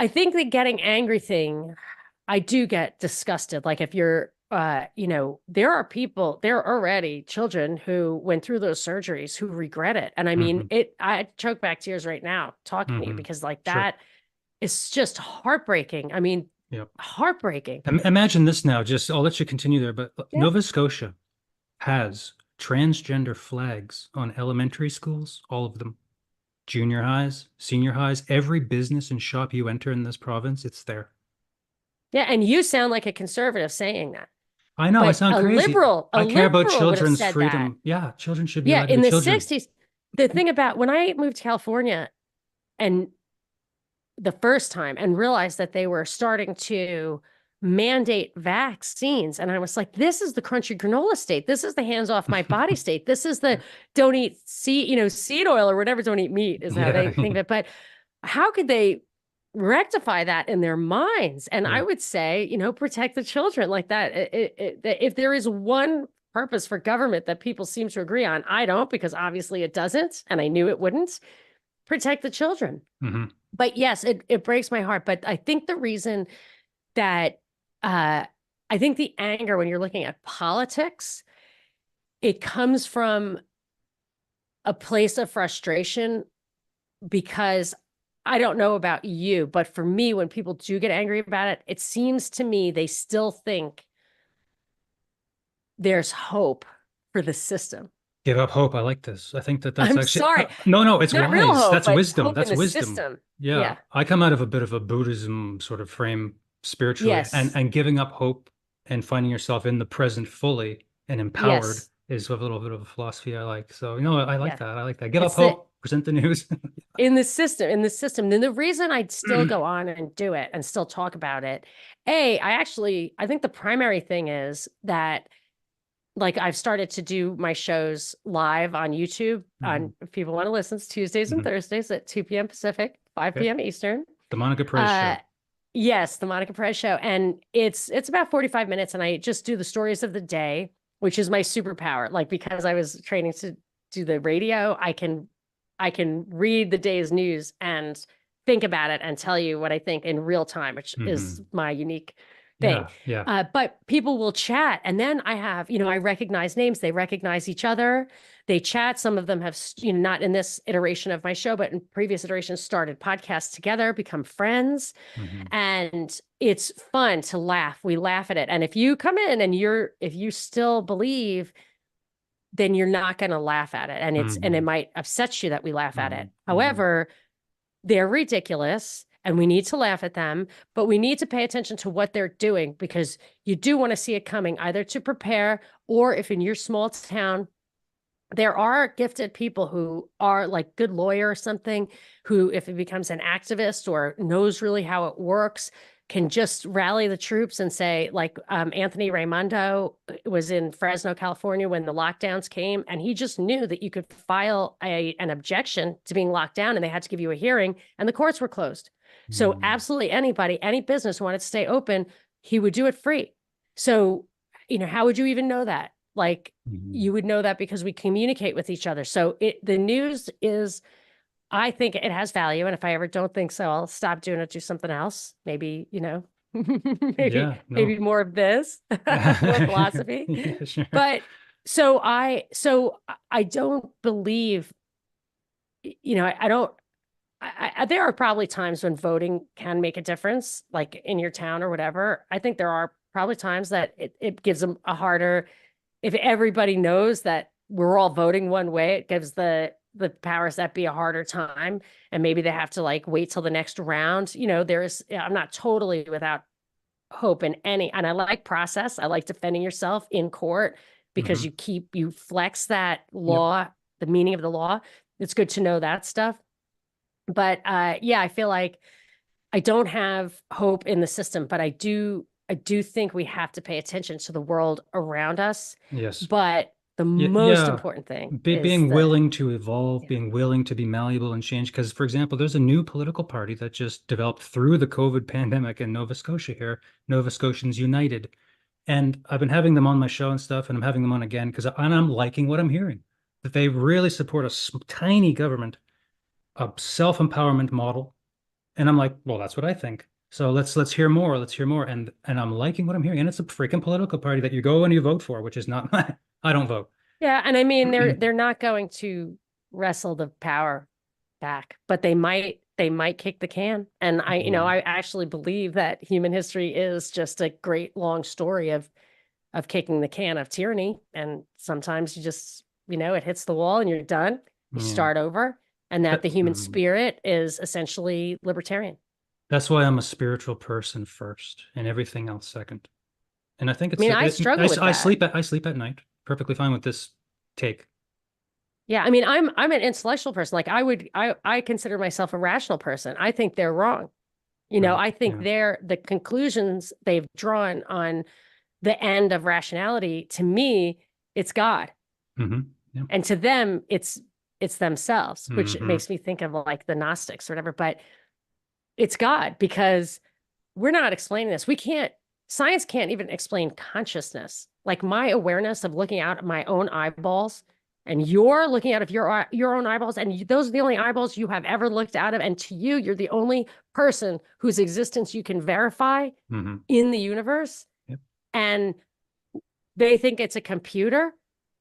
Speaker 3: think the getting angry thing, I do get disgusted. Like if you're, there are already children who went through those surgeries who regret it. And I mean,
Speaker 2: Hmm.
Speaker 3: I choke back tears right now talking to you
Speaker 2: Hmm.
Speaker 3: because like
Speaker 2: Sure.
Speaker 3: that, it's just heartbreaking. I mean,
Speaker 2: Yep.
Speaker 3: heartbreaking.
Speaker 2: Imagine this now. Just I'll let you continue there, but
Speaker 3: Yeah.
Speaker 2: Nova Scotia has transgender flags on elementary schools, all of them, junior highs, senior highs, every business and shop you enter in this province, it's there.
Speaker 3: Yeah. And you sound like a conservative saying that.
Speaker 2: I know, I
Speaker 3: But
Speaker 2: sound crazy.
Speaker 3: a
Speaker 2: I care about
Speaker 3: liberal would have
Speaker 2: children's
Speaker 3: said that.
Speaker 2: freedom. Yeah, children should be
Speaker 3: Yeah.
Speaker 2: allowed to be
Speaker 3: In the
Speaker 2: children.
Speaker 3: 60s, the thing about when I moved to California and the first time and realized that they were starting to mandate vaccines. And I was like, this is the crunchy granola state. This is the hands off my body state. This is the don't eat seed oil or whatever, don't eat meat is how they
Speaker 2: Yeah.
Speaker 3: think of it. But how could they rectify that in their minds? And I
Speaker 2: Yeah.
Speaker 3: would say, protect the children like that. If there is one purpose for government that people seem to agree on, I don't, because obviously it doesn't. And I knew it wouldn't protect the children.
Speaker 2: Hmm.
Speaker 3: But yes, it breaks my heart. But I think the reason that uh, I think the anger when you're looking at politics, it comes from a place of frustration because I don't know about you, but for me, when people do get angry about it, it seems to me they still think there's hope for the system.
Speaker 2: Give up hope. I like this. I think that that's
Speaker 3: I'm
Speaker 2: actually
Speaker 3: sorry,
Speaker 2: no, no, it's
Speaker 3: not real
Speaker 2: wise.
Speaker 3: hope,
Speaker 2: That's
Speaker 3: but
Speaker 2: wisdom.
Speaker 3: hope in
Speaker 2: That's
Speaker 3: the
Speaker 2: wisdom.
Speaker 3: system.
Speaker 2: Yeah.
Speaker 3: Yeah.
Speaker 2: I come out of a bit of a Buddhism sort of frame spiritually,
Speaker 3: Yes.
Speaker 2: and giving up hope and finding yourself in the present fully and empowered
Speaker 3: Yes.
Speaker 2: is a little bit of a philosophy I like. So, I like
Speaker 3: Yeah.
Speaker 2: that. I like that. Give up
Speaker 3: It's the
Speaker 2: hope, present the news.
Speaker 3: in the system. Then the reason I'd still go on and do it and still talk about it, I think the primary thing is that like I've started to do my shows live on YouTube
Speaker 2: Mhm.
Speaker 3: on if people want to listen, it's Tuesdays and
Speaker 2: Mhm.
Speaker 3: Thursdays at 2 p.m. Pacific, 5
Speaker 2: Okay.
Speaker 3: p.m. Eastern.
Speaker 2: The Monica Perez
Speaker 3: Uh
Speaker 2: show.
Speaker 3: yes, the Monica Perez show. And it's about 45 minutes and I just do the stories of the day, which is my superpower. Like because I was training to do the radio, I can read the day's news and think about it and tell you what I think in real time, which is
Speaker 2: Hmm.
Speaker 3: my unique thing.
Speaker 2: Yeah.
Speaker 3: But people will chat. And then I have, I recognize names. They recognize each other. They chat. Some of them have, not in this iteration of my show, but in previous iterations, started podcasts together, become friends.
Speaker 2: Hmm.
Speaker 3: And it's fun to laugh. We laugh at it. And if you come in and if you still believe, then you're not going to laugh at it. And and it
Speaker 2: Hmm.
Speaker 3: might upset you that we laugh at it.
Speaker 2: Hmm.
Speaker 3: However, they're ridiculous and we need to laugh at them, but we need to pay attention to what they're doing because you do want to see it coming, either to prepare, or if in your small town, there are gifted people who are like good lawyer or something, who, if it becomes an activist or knows really how it works, can just rally the troops and say, like, Anthony Raimondo was in Fresno, California when the lockdowns came, and he just knew that you could file an objection to being locked down, and they had to give you a hearing, and the courts were closed. So absolutely anybody, any business wanted to stay open, he would do it free. So, how would you even know that? Like,
Speaker 2: Hmm.
Speaker 3: you would know that because we communicate with each other. So the news is, I think it has value. And if I ever don't think so, I'll stop doing it, do something else. Maybe, maybe,
Speaker 2: Yeah,
Speaker 3: maybe
Speaker 2: no.
Speaker 3: more of this, more philosophy.
Speaker 2: Yeah, sure.
Speaker 3: But so I don't believe, I don't, there are probably times when voting can make a difference, like in your town or whatever. I think there are probably times that it gives them a harder, if everybody knows that we're all voting one way, it gives the powers that be a harder time. And maybe they have to like wait till the next round. I'm not totally without hope in any, and I like process. I like defending yourself in court because
Speaker 2: Hmm.
Speaker 3: you flex that
Speaker 2: Yep.
Speaker 3: law, the meaning of the law. It's good to know that stuff. But yeah, I feel like I don't have hope in the system, but I do think we have to pay attention to the world around us.
Speaker 2: Yes.
Speaker 3: But the
Speaker 2: Yeah,
Speaker 3: most
Speaker 2: yeah.
Speaker 3: important thing
Speaker 2: Be
Speaker 3: is
Speaker 2: being willing to evolve,
Speaker 3: yeah.
Speaker 2: being willing to be malleable and change. Because, for example, there's a new political party that just developed through the COVID pandemic in Nova Scotia here, Nova Scotians United. And I've been having them on my show and stuff, and I'm having them on again because I'm liking what I'm hearing. That they really support a tiny government, a self-empowerment model. And I'm like, well, that's what I think. So let's hear more. Let's hear more. And I'm liking what I'm hearing. And it's a freaking political party that you go and you vote for, which is not my, I don't vote.
Speaker 3: Yeah, and I mean they're not going to wrestle the power back, but they might kick the can. And
Speaker 2: Mm,
Speaker 3: I actually believe that human history is just a great long story of kicking the can of tyranny. And sometimes you just, it hits the wall and you're done. You
Speaker 2: yeah.
Speaker 3: start over, and that
Speaker 2: That,
Speaker 3: the human spirit is essentially libertarian.
Speaker 2: that's why I'm a spiritual person first and everything else second. And I think
Speaker 3: I mean, I struggle with that.
Speaker 2: I sleep at night perfectly fine with this take.
Speaker 3: Yeah, I mean, I'm an intellectual person. Like I consider myself a rational person. I think they're wrong.
Speaker 2: Right.
Speaker 3: I think
Speaker 2: Yeah.
Speaker 3: the conclusions they've drawn on the end of rationality, to me, it's God.
Speaker 2: Hmm. Yeah.
Speaker 3: And to them, it's themselves, which
Speaker 2: Hmm.
Speaker 3: makes me think of like the Gnostics or whatever, but it's God because we're not explaining this. Science can't even explain consciousness. Like my awareness of looking out at my own eyeballs, and you're looking out of your own eyeballs, and those are the only eyeballs you have ever looked out of. And to you, you're the only person whose existence you can verify
Speaker 2: Hmm.
Speaker 3: in the universe.
Speaker 2: Yep.
Speaker 3: And they think it's a computer,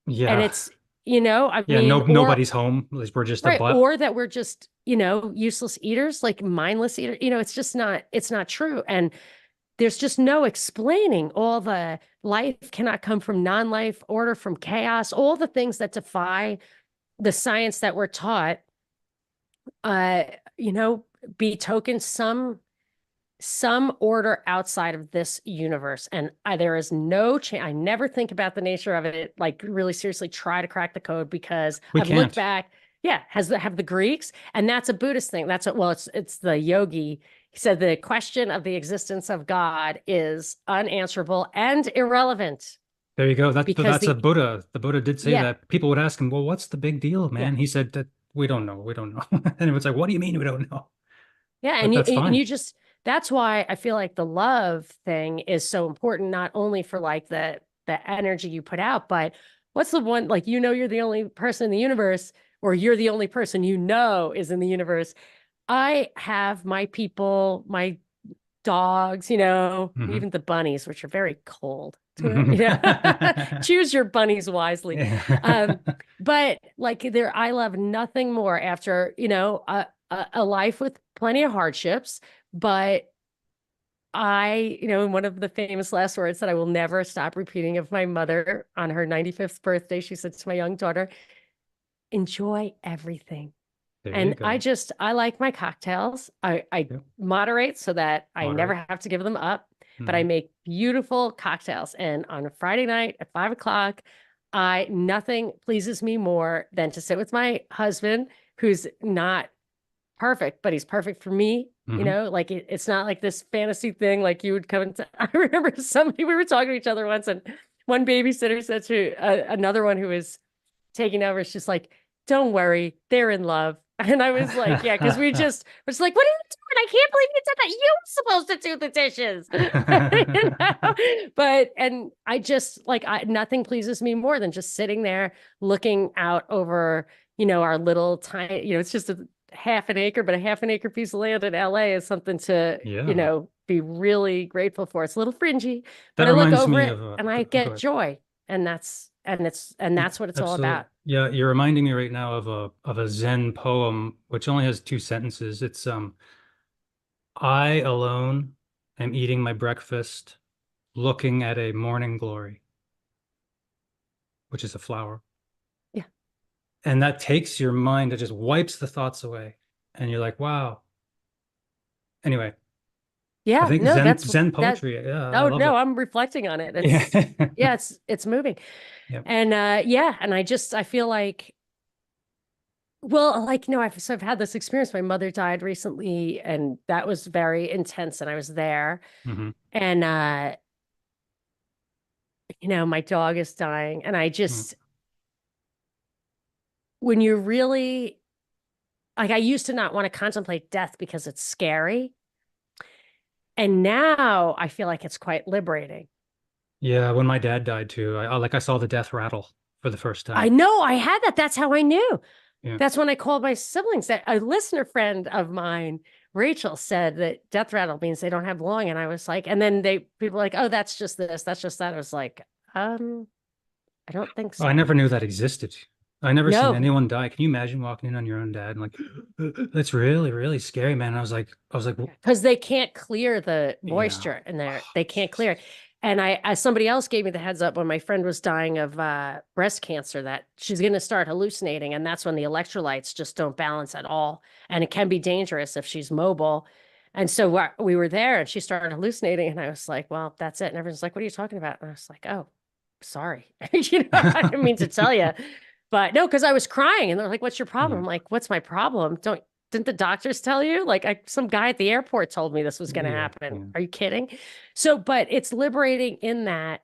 Speaker 3: and
Speaker 2: Yeah.
Speaker 3: I
Speaker 2: Yeah.
Speaker 3: mean,
Speaker 2: No,
Speaker 3: or
Speaker 2: nobody's home. At least we're just a
Speaker 3: right,
Speaker 2: but.
Speaker 3: or that we're just, useless eaters, like mindless eaters. It's not true. And there's just no explaining all the life cannot come from non-life, order from chaos, all the things that defy the science that we're taught, uh, you know, betoken some order outside of this universe. And there is no chance. I never think about the nature of it, like really seriously try to crack the code because
Speaker 2: We
Speaker 3: I've looked
Speaker 2: can't.
Speaker 3: back. Yeah, have the Greeks, and that's a Buddhist thing. That's well, it's the yogi. He said the question of the existence of God is unanswerable and irrelevant
Speaker 2: There you go.
Speaker 3: because
Speaker 2: That's a Buddha. The Buddha did say
Speaker 3: yeah,
Speaker 2: that. People would ask him, "Well, what's the big deal,
Speaker 3: yeah.
Speaker 2: man?" He said that we don't know. We don't know. And it was like, "What do you mean we don't know?"
Speaker 3: Yeah,
Speaker 2: But that's
Speaker 3: and
Speaker 2: fine.
Speaker 3: you just that's why I feel like the love thing is so important, not only for like the energy you put out, but what's the one like you're the only person in the universe, or you're the only person is in the universe. I have my people, my dogs,
Speaker 2: Mhm.
Speaker 3: even the bunnies, which are very cold. Choose your bunnies wisely.
Speaker 2: Yeah.
Speaker 3: Um, but like I love nothing more after, a life with plenty of hardships. But one of the famous last words that I will never stop repeating of my mother on her 95th birthday, she said to my young daughter, enjoy everything.
Speaker 2: There you
Speaker 3: And
Speaker 2: go.
Speaker 3: I like my cocktails. I
Speaker 2: Yep.
Speaker 3: moderate so that I never
Speaker 2: Moderate.
Speaker 3: have to give them up, but I
Speaker 2: Mhm.
Speaker 3: make beautiful cocktails. And on a Friday night at 5 o'clock, nothing pleases me more than to sit with my husband, who's not perfect, but he's perfect for me.
Speaker 2: Mhm.
Speaker 3: Like it's not like this fantasy thing. Like you would come into, I remember we were talking to each other once, and one babysitter said to another one who was taking over, she's like, don't worry, they're in love. And I was like, yeah, because we just was like, what are you doing? I can't believe you said that. You were supposed to do the dishes. But, and I just like, nothing pleases me more than just sitting there looking out over, our little tiny, it's just a half an acre, but a half an acre piece of land in LA is something to,
Speaker 2: Yeah.
Speaker 3: be really grateful for. It's a little fringy,
Speaker 2: That
Speaker 3: but I look
Speaker 2: reminds
Speaker 3: over
Speaker 2: me
Speaker 3: it
Speaker 2: of
Speaker 3: and I
Speaker 2: go
Speaker 3: get
Speaker 2: ahead.
Speaker 3: joy. And that's what it's all
Speaker 2: Absolutely.
Speaker 3: about.
Speaker 2: Yeah, you're reminding me right now of a Zen poem which only has two sentences. It's I alone am eating my breakfast, looking at a morning glory, which is a flower.
Speaker 3: Yeah.
Speaker 2: And that takes your mind, it just wipes the thoughts away. And you're like, wow. Anyway, I
Speaker 3: Yeah.
Speaker 2: think
Speaker 3: No,
Speaker 2: Zen
Speaker 3: that.
Speaker 2: poetry. Yeah, I
Speaker 3: Oh
Speaker 2: love
Speaker 3: no,
Speaker 2: it.
Speaker 3: I'm reflecting on it.
Speaker 2: Yeah.
Speaker 3: Yeah, it's moving.
Speaker 2: Yep.
Speaker 3: And yeah, and I feel like, well, like, I've had this experience. My mother died recently, and that was very intense, and I was there.
Speaker 2: Hmm.
Speaker 3: And my dog is dying, and I
Speaker 2: Mm.
Speaker 3: just, when you're really, like, I used to not want to contemplate death because it's scary. And now I feel like it's quite liberating.
Speaker 2: Yeah, when my dad died too, I saw the death rattle for the first
Speaker 3: I
Speaker 2: time.
Speaker 3: know I had that. That's how I knew.
Speaker 2: Yeah.
Speaker 3: That's when I called my siblings. That a listener friend of mine, Rachel, said that death rattle means they don't have long. And I was like, and then people were like, oh, that's just this, that's just that. I was like, I don't think
Speaker 2: Oh, I
Speaker 3: so.
Speaker 2: never knew that existed. I never seen
Speaker 3: No,
Speaker 2: anyone die. Can you imagine walking in on your own dad and like, that's really, really scary, man. I was like,
Speaker 3: because they can't clear the
Speaker 2: yeah.
Speaker 3: moisture in there.
Speaker 2: Oh,
Speaker 3: They can't clear
Speaker 2: Jesus.
Speaker 3: it. And as somebody else gave me the heads up when my friend was dying of breast cancer, that she's going to start hallucinating. And that's when the electrolytes just don't balance at all. And it can be dangerous if she's mobile. And so we were there and she started hallucinating. And I was like, well, that's it. And everyone's like, what are you talking about? And I was like, oh, sorry. I didn't mean to tell you. But no, because I was crying and they're like, what's your problem?
Speaker 2: Yeah.
Speaker 3: I'm like, what's my problem? Didn't the doctors tell you? Like some guy at the airport told me this was going to
Speaker 2: Yeah.
Speaker 3: happen.
Speaker 2: Yeah.
Speaker 3: Are you kidding? So, but it's liberating in that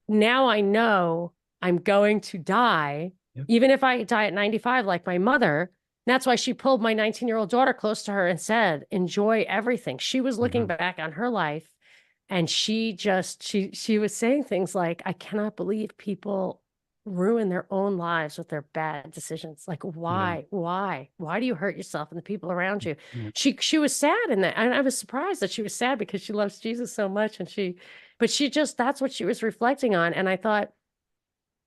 Speaker 3: now I know I'm going to die,
Speaker 2: Yep.
Speaker 3: even if I die at 95, like my mother. That's why she pulled my 19-year-old daughter close to her and said, enjoy everything. She was looking
Speaker 2: Hmm.
Speaker 3: back on her life and she was saying things like, I cannot believe people ruin their own lives with their bad decisions. Like,
Speaker 2: Yeah.
Speaker 3: why do you hurt yourself and the people around you?
Speaker 2: Yeah.
Speaker 3: She was sad in that. And I was surprised that she was sad because she loves Jesus so much. But that's what she was reflecting on. And I thought,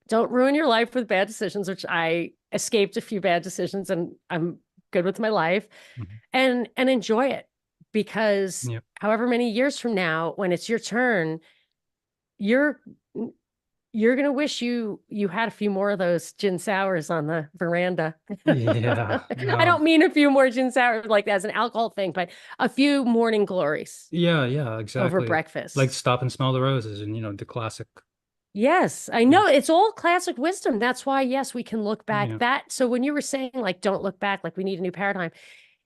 Speaker 3: don't ruin your life with bad decisions, which I escaped a few bad decisions and I'm good with my life,
Speaker 2: Mhm.
Speaker 3: and enjoy it, because
Speaker 2: Yep.
Speaker 3: however many years from now, when it's your turn, you're you're gonna wish you had a few more of those gin sours on the veranda.
Speaker 2: Yeah.
Speaker 3: I
Speaker 2: No.
Speaker 3: don't mean a few more gin sours like as an alcohol thing, but a few morning glories
Speaker 2: Yeah. Yeah.
Speaker 3: over
Speaker 2: Exactly. Like
Speaker 3: breakfast.
Speaker 2: stop and smell the roses, and the classic.
Speaker 3: Yes, I
Speaker 2: Yeah.
Speaker 3: know it's all classic wisdom. That's why, yes, we can look back.
Speaker 2: Yeah.
Speaker 3: So when you were saying like, don't look back, like we need a new paradigm,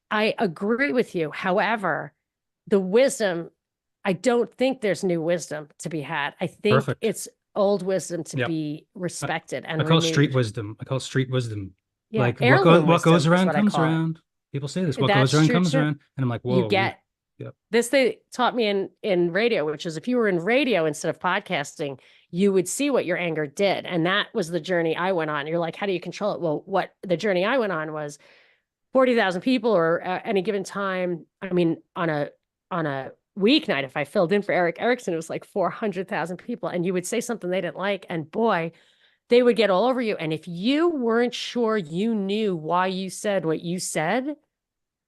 Speaker 3: I agree with you. However, the wisdom, I don't think there's new wisdom to be had. I think
Speaker 2: Perfect.
Speaker 3: it's old wisdom to
Speaker 2: Yep.
Speaker 3: be
Speaker 2: I,
Speaker 3: respected
Speaker 2: I
Speaker 3: and
Speaker 2: call it street
Speaker 3: renewed.
Speaker 2: wisdom. I call it street wisdom.
Speaker 3: Yeah,
Speaker 2: Like
Speaker 3: heirloom
Speaker 2: what goes
Speaker 3: wisdom is
Speaker 2: around
Speaker 3: what I
Speaker 2: comes
Speaker 3: call it.
Speaker 2: around. People say this. What goes
Speaker 3: That's
Speaker 2: around
Speaker 3: true
Speaker 2: comes
Speaker 3: too.
Speaker 2: around. And I'm like,
Speaker 3: You
Speaker 2: whoa,
Speaker 3: get
Speaker 2: yep.
Speaker 3: this, they taught me in radio, which is if you were in radio instead of podcasting, you would see what your anger did. And that was the journey I went on. You're like, how do you control it? Well, what the journey I went on was 40,000 people or any given time. I mean, on a weeknight, if I filled in for Eric Erickson, it was like 400,000 people, and you would say something they didn't like, and boy, they would get all over you. And if you weren't sure you knew why you said what you said,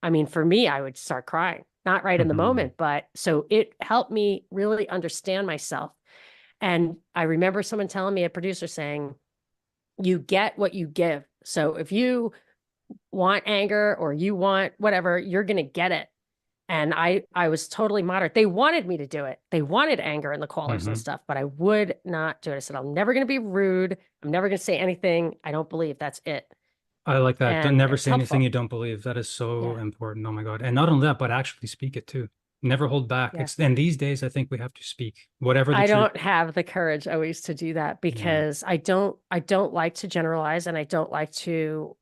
Speaker 3: I mean, for me, I would start crying, not right in the
Speaker 2: Mhm.
Speaker 3: moment, but so it helped me really understand myself. And I remember someone telling me, a producer saying, you get what you give. So if you want anger or you want whatever, you're going to get it. And I was totally moderate. They wanted me to do it. They wanted anger in the callers and
Speaker 2: Mhm.
Speaker 3: stuff, but I would not do it. I said, I'm never going to be rude. I'm never going to say anything I don't believe. That's it.
Speaker 2: I like that. Don't
Speaker 3: And
Speaker 2: never
Speaker 3: it's
Speaker 2: say anything
Speaker 3: helpful.
Speaker 2: you don't believe. That is so
Speaker 3: Yeah.
Speaker 2: important. Oh my God. And not only that, but actually speak it too. Never hold back.
Speaker 3: Yeah.
Speaker 2: And these days I think we have to speak whatever the
Speaker 3: I
Speaker 2: truth.
Speaker 3: don't have the courage always to do that
Speaker 2: Yeah.
Speaker 3: because I don't like to generalize, and I don't like to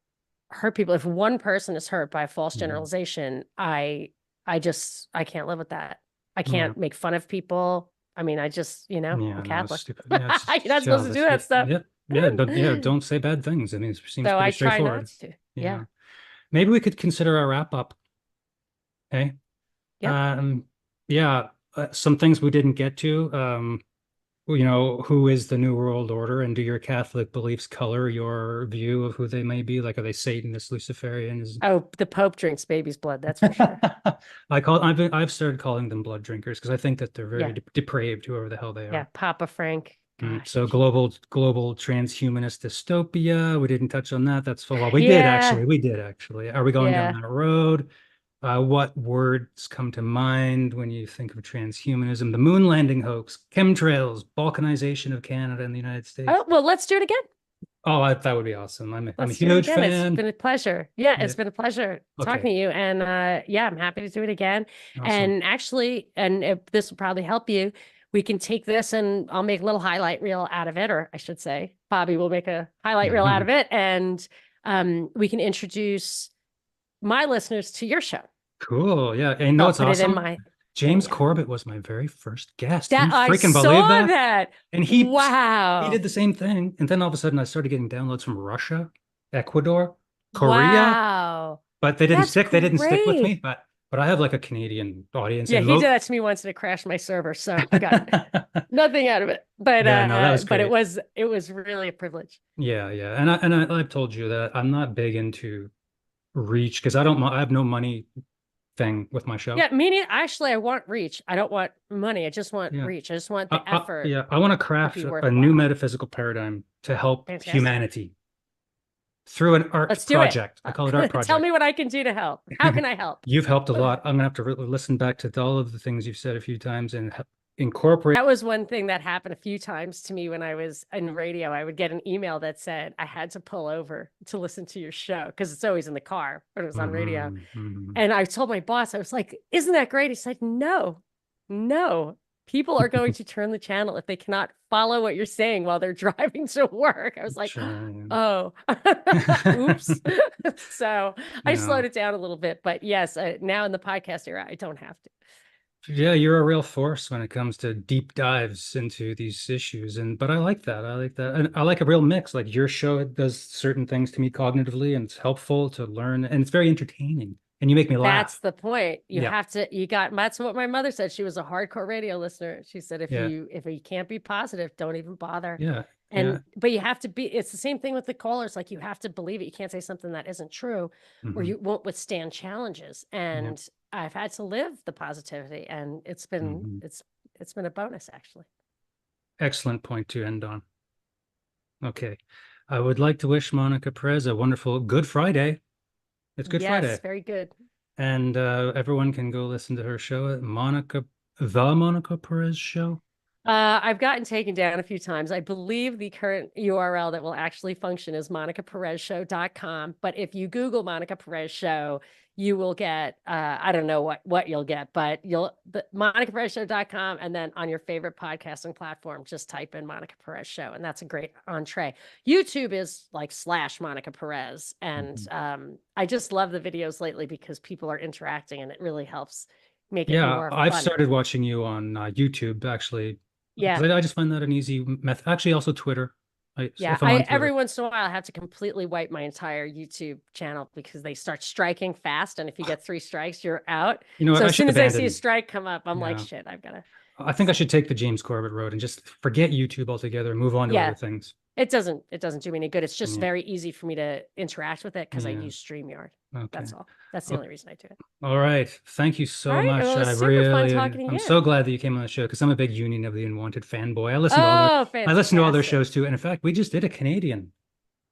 Speaker 3: hurt people. If one person is hurt by a false
Speaker 2: Mhm.
Speaker 3: generalization, I can't live with that. I
Speaker 2: Yeah.
Speaker 3: can't make fun of people. I mean, I'm
Speaker 2: Yeah, no, it's
Speaker 3: Catholic.
Speaker 2: stupid. Yeah, it's
Speaker 3: You're not supposed to do
Speaker 2: childish.
Speaker 3: that stuff.
Speaker 2: Yeah. Yeah. Don't say bad things. I mean, it seems
Speaker 3: So
Speaker 2: pretty
Speaker 3: I try not
Speaker 2: straightforward.
Speaker 3: to. Yeah.
Speaker 2: Yeah. Maybe we could consider our wrap up. Hey.
Speaker 3: Yep.
Speaker 2: Yeah, some things we didn't get to. Who is the New World Order, and do your Catholic beliefs color your view of who they may be? Like, are they Satanists, Luciferians?
Speaker 3: Oh, the Pope drinks baby's blood. That's for sure.
Speaker 2: I've started calling them blood drinkers because I think that they're very
Speaker 3: Yeah.
Speaker 2: depraved, whoever the hell they
Speaker 3: Yeah.
Speaker 2: are.
Speaker 3: Papa Frank. Gosh.
Speaker 2: So global transhumanist dystopia. We didn't touch on that. That's well, we did
Speaker 3: Yeah.
Speaker 2: actually. We did actually. Are we going down
Speaker 3: Yeah.
Speaker 2: that road? What words come to mind when you think of transhumanism? The moon landing hoax, chemtrails, balkanization of Canada and the United States.
Speaker 3: Oh, well, let's do it again.
Speaker 2: Oh, that would be awesome. I'm a
Speaker 3: Let's do it
Speaker 2: huge
Speaker 3: again. It's
Speaker 2: fan.
Speaker 3: been a pleasure. Yeah,
Speaker 2: Yeah.
Speaker 3: it's been a pleasure
Speaker 2: Okay.
Speaker 3: talking to you. And yeah, I'm happy to do it again.
Speaker 2: Awesome.
Speaker 3: And actually, and if this will probably help you, we can take this and I'll make a little highlight reel out of it, or I should say, Bobby will make a highlight reel out of it. And we can introduce my listeners to your show.
Speaker 2: Cool. Yeah. And you know
Speaker 3: I'll
Speaker 2: what's
Speaker 3: put it in
Speaker 2: awesome?
Speaker 3: my
Speaker 2: James
Speaker 3: thing.
Speaker 2: Corbett was my very first guest. Can
Speaker 3: That
Speaker 2: you
Speaker 3: I
Speaker 2: freaking believe
Speaker 3: saw
Speaker 2: that?
Speaker 3: that.
Speaker 2: And he
Speaker 3: Wow.
Speaker 2: did the same thing. And then all of a sudden I started getting downloads from Russia, Ecuador, Korea,
Speaker 3: Wow.
Speaker 2: but they didn't
Speaker 3: That's
Speaker 2: stick. They didn't stick with me.
Speaker 3: great.
Speaker 2: But I have like a Canadian audience
Speaker 3: Yeah,
Speaker 2: and
Speaker 3: he did that to me once and it crashed my server. So I got nothing out of it.
Speaker 2: Yeah, no, that was
Speaker 3: But
Speaker 2: great.
Speaker 3: it was really a privilege.
Speaker 2: Yeah, yeah. I've told you that I'm not big into reach because I have no money thing with my show.
Speaker 3: Yeah, meaning actually I want reach. I don't want money. I just want
Speaker 2: Yeah.
Speaker 3: reach. I just want the effort
Speaker 2: Yeah, I want to
Speaker 3: to
Speaker 2: craft
Speaker 3: be
Speaker 2: a new
Speaker 3: worthwhile.
Speaker 2: metaphysical paradigm to help
Speaker 3: Fantastic.
Speaker 2: humanity through an art
Speaker 3: Let's do it.
Speaker 2: project. I call it art
Speaker 3: Tell
Speaker 2: project.
Speaker 3: me what I can do to help. How can I help?
Speaker 2: You've helped a lot. I'm gonna have to listen back to all of the things you've said a few times and incorporate.
Speaker 3: That was one thing that happened a few times to me when I was in radio. I would get an email that said I had to pull over to listen to your show because it's always in the car when it was on radio. And I told my boss, I was like, isn't that great? He said, no, no. People are going to turn the channel if they cannot follow what you're saying while they're driving to work. I was like,
Speaker 2: Sure,
Speaker 3: oh, oops. So I
Speaker 2: No.
Speaker 3: slowed it down a little bit. But yes, now in the podcast era, I don't have to.
Speaker 2: Yeah, you're a real force when it comes to deep dives into these issues. But I like that. I like that. And I like a real mix. Like your show does certain things to me cognitively and it's helpful to learn and it's very entertaining. And you make me
Speaker 3: That's
Speaker 2: laugh.
Speaker 3: the point.
Speaker 2: Yeah.
Speaker 3: That's what my mother said. She was a hardcore radio listener. She said, if
Speaker 2: Yeah.
Speaker 3: you can't be positive, don't even bother.
Speaker 2: Yeah.
Speaker 3: But you have to be, it's the same thing with the callers. Like you have to believe it. You can't say something that isn't true or you won't withstand challenges. And I've had to live the positivity and it's been a bonus actually.
Speaker 2: Excellent point to end on. Okay. I would like to wish Monica Perez a wonderful Good Friday. It's Good Friday.
Speaker 3: Yes, very good.
Speaker 2: And everyone can go listen to her show at the Monica Perez Show.
Speaker 3: I've gotten taken down a few times. I believe the current URL that will actually function is monicaperezshow.com. But if you Google Monica Perez Show, you will get, I don't know what you'll get, but monicaperezshow.com. And then on your favorite podcasting platform, just type in Monica Perez Show. And that's a great entree. YouTube is like /Monica Perez. And I just love the videos lately because people are interacting and it really helps make it more
Speaker 2: I've
Speaker 3: fun.
Speaker 2: started watching you on YouTube, actually.
Speaker 3: Yeah.
Speaker 2: I just find that an easy method. Actually, also Twitter.
Speaker 3: Yeah,
Speaker 2: if I'm on Twitter.
Speaker 3: every once in a while I have to completely wipe my entire YouTube channel because they start striking fast, and if you get 3 strikes, you're out.
Speaker 2: You know what?
Speaker 3: So
Speaker 2: I
Speaker 3: as
Speaker 2: should
Speaker 3: soon as I see a
Speaker 2: abandon.
Speaker 3: strike come up, I'm like,
Speaker 2: Yeah.
Speaker 3: shit, I've got to.
Speaker 2: I think I should take the James Corbett road and just forget YouTube altogether and move on to other
Speaker 3: Yeah,
Speaker 2: things.
Speaker 3: it doesn't do me any good. It's just
Speaker 2: Yeah.
Speaker 3: very easy for me to interact with it because I
Speaker 2: Yeah.
Speaker 3: use StreamYard.
Speaker 2: Okay.
Speaker 3: That's all. That's the
Speaker 2: Okay.
Speaker 3: only reason I do it.
Speaker 2: All right. Thank you
Speaker 3: All
Speaker 2: so
Speaker 3: right.
Speaker 2: much.
Speaker 3: Well, it was
Speaker 2: I
Speaker 3: super fun
Speaker 2: really,
Speaker 3: talking
Speaker 2: I'm so
Speaker 3: again.
Speaker 2: glad that you came on the show because I'm a big Union of the Unwanted fanboy.
Speaker 3: Oh,
Speaker 2: I listen to all their
Speaker 3: fantastic.
Speaker 2: shows too. And in fact, we just did a Canadian.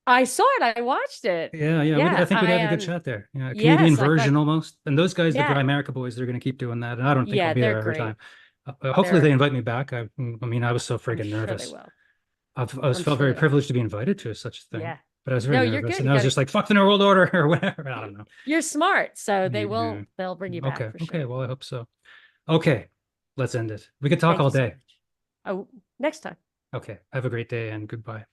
Speaker 3: I saw it. I watched it.
Speaker 2: Yeah, yeah. I
Speaker 3: Yeah,
Speaker 2: think we'd had a good chat there. Yeah, Canadian
Speaker 3: yes, I thought,
Speaker 2: version almost. And those guys, the
Speaker 3: yeah,
Speaker 2: Grimerica boys, they're going to keep doing that. And I don't think I'll
Speaker 3: yeah,
Speaker 2: be
Speaker 3: they're
Speaker 2: there every time.
Speaker 3: great.
Speaker 2: Hopefully they
Speaker 3: They're,
Speaker 2: invite me back. I mean, I was so
Speaker 3: I'm
Speaker 2: friggin'
Speaker 3: sure they
Speaker 2: nervous.
Speaker 3: will.
Speaker 2: I was
Speaker 3: I'm
Speaker 2: felt
Speaker 3: sure
Speaker 2: very
Speaker 3: they will.
Speaker 2: privileged to be invited to such a thing,
Speaker 3: Yeah.
Speaker 2: but I was very
Speaker 3: No, you're
Speaker 2: nervous.
Speaker 3: good.
Speaker 2: And
Speaker 3: You
Speaker 2: I was
Speaker 3: got
Speaker 2: just
Speaker 3: it.
Speaker 2: like, fuck the New World Order or whatever. I don't know.
Speaker 3: You're smart, so
Speaker 2: Yeah.
Speaker 3: they'll bring you
Speaker 2: Okay.
Speaker 3: back for
Speaker 2: Okay.
Speaker 3: sure.
Speaker 2: Well, I hope so. Okay. Let's end it. We could talk
Speaker 3: Thank
Speaker 2: all
Speaker 3: you so
Speaker 2: day.
Speaker 3: much. Oh, next time.
Speaker 2: Okay. Have a great day and goodbye.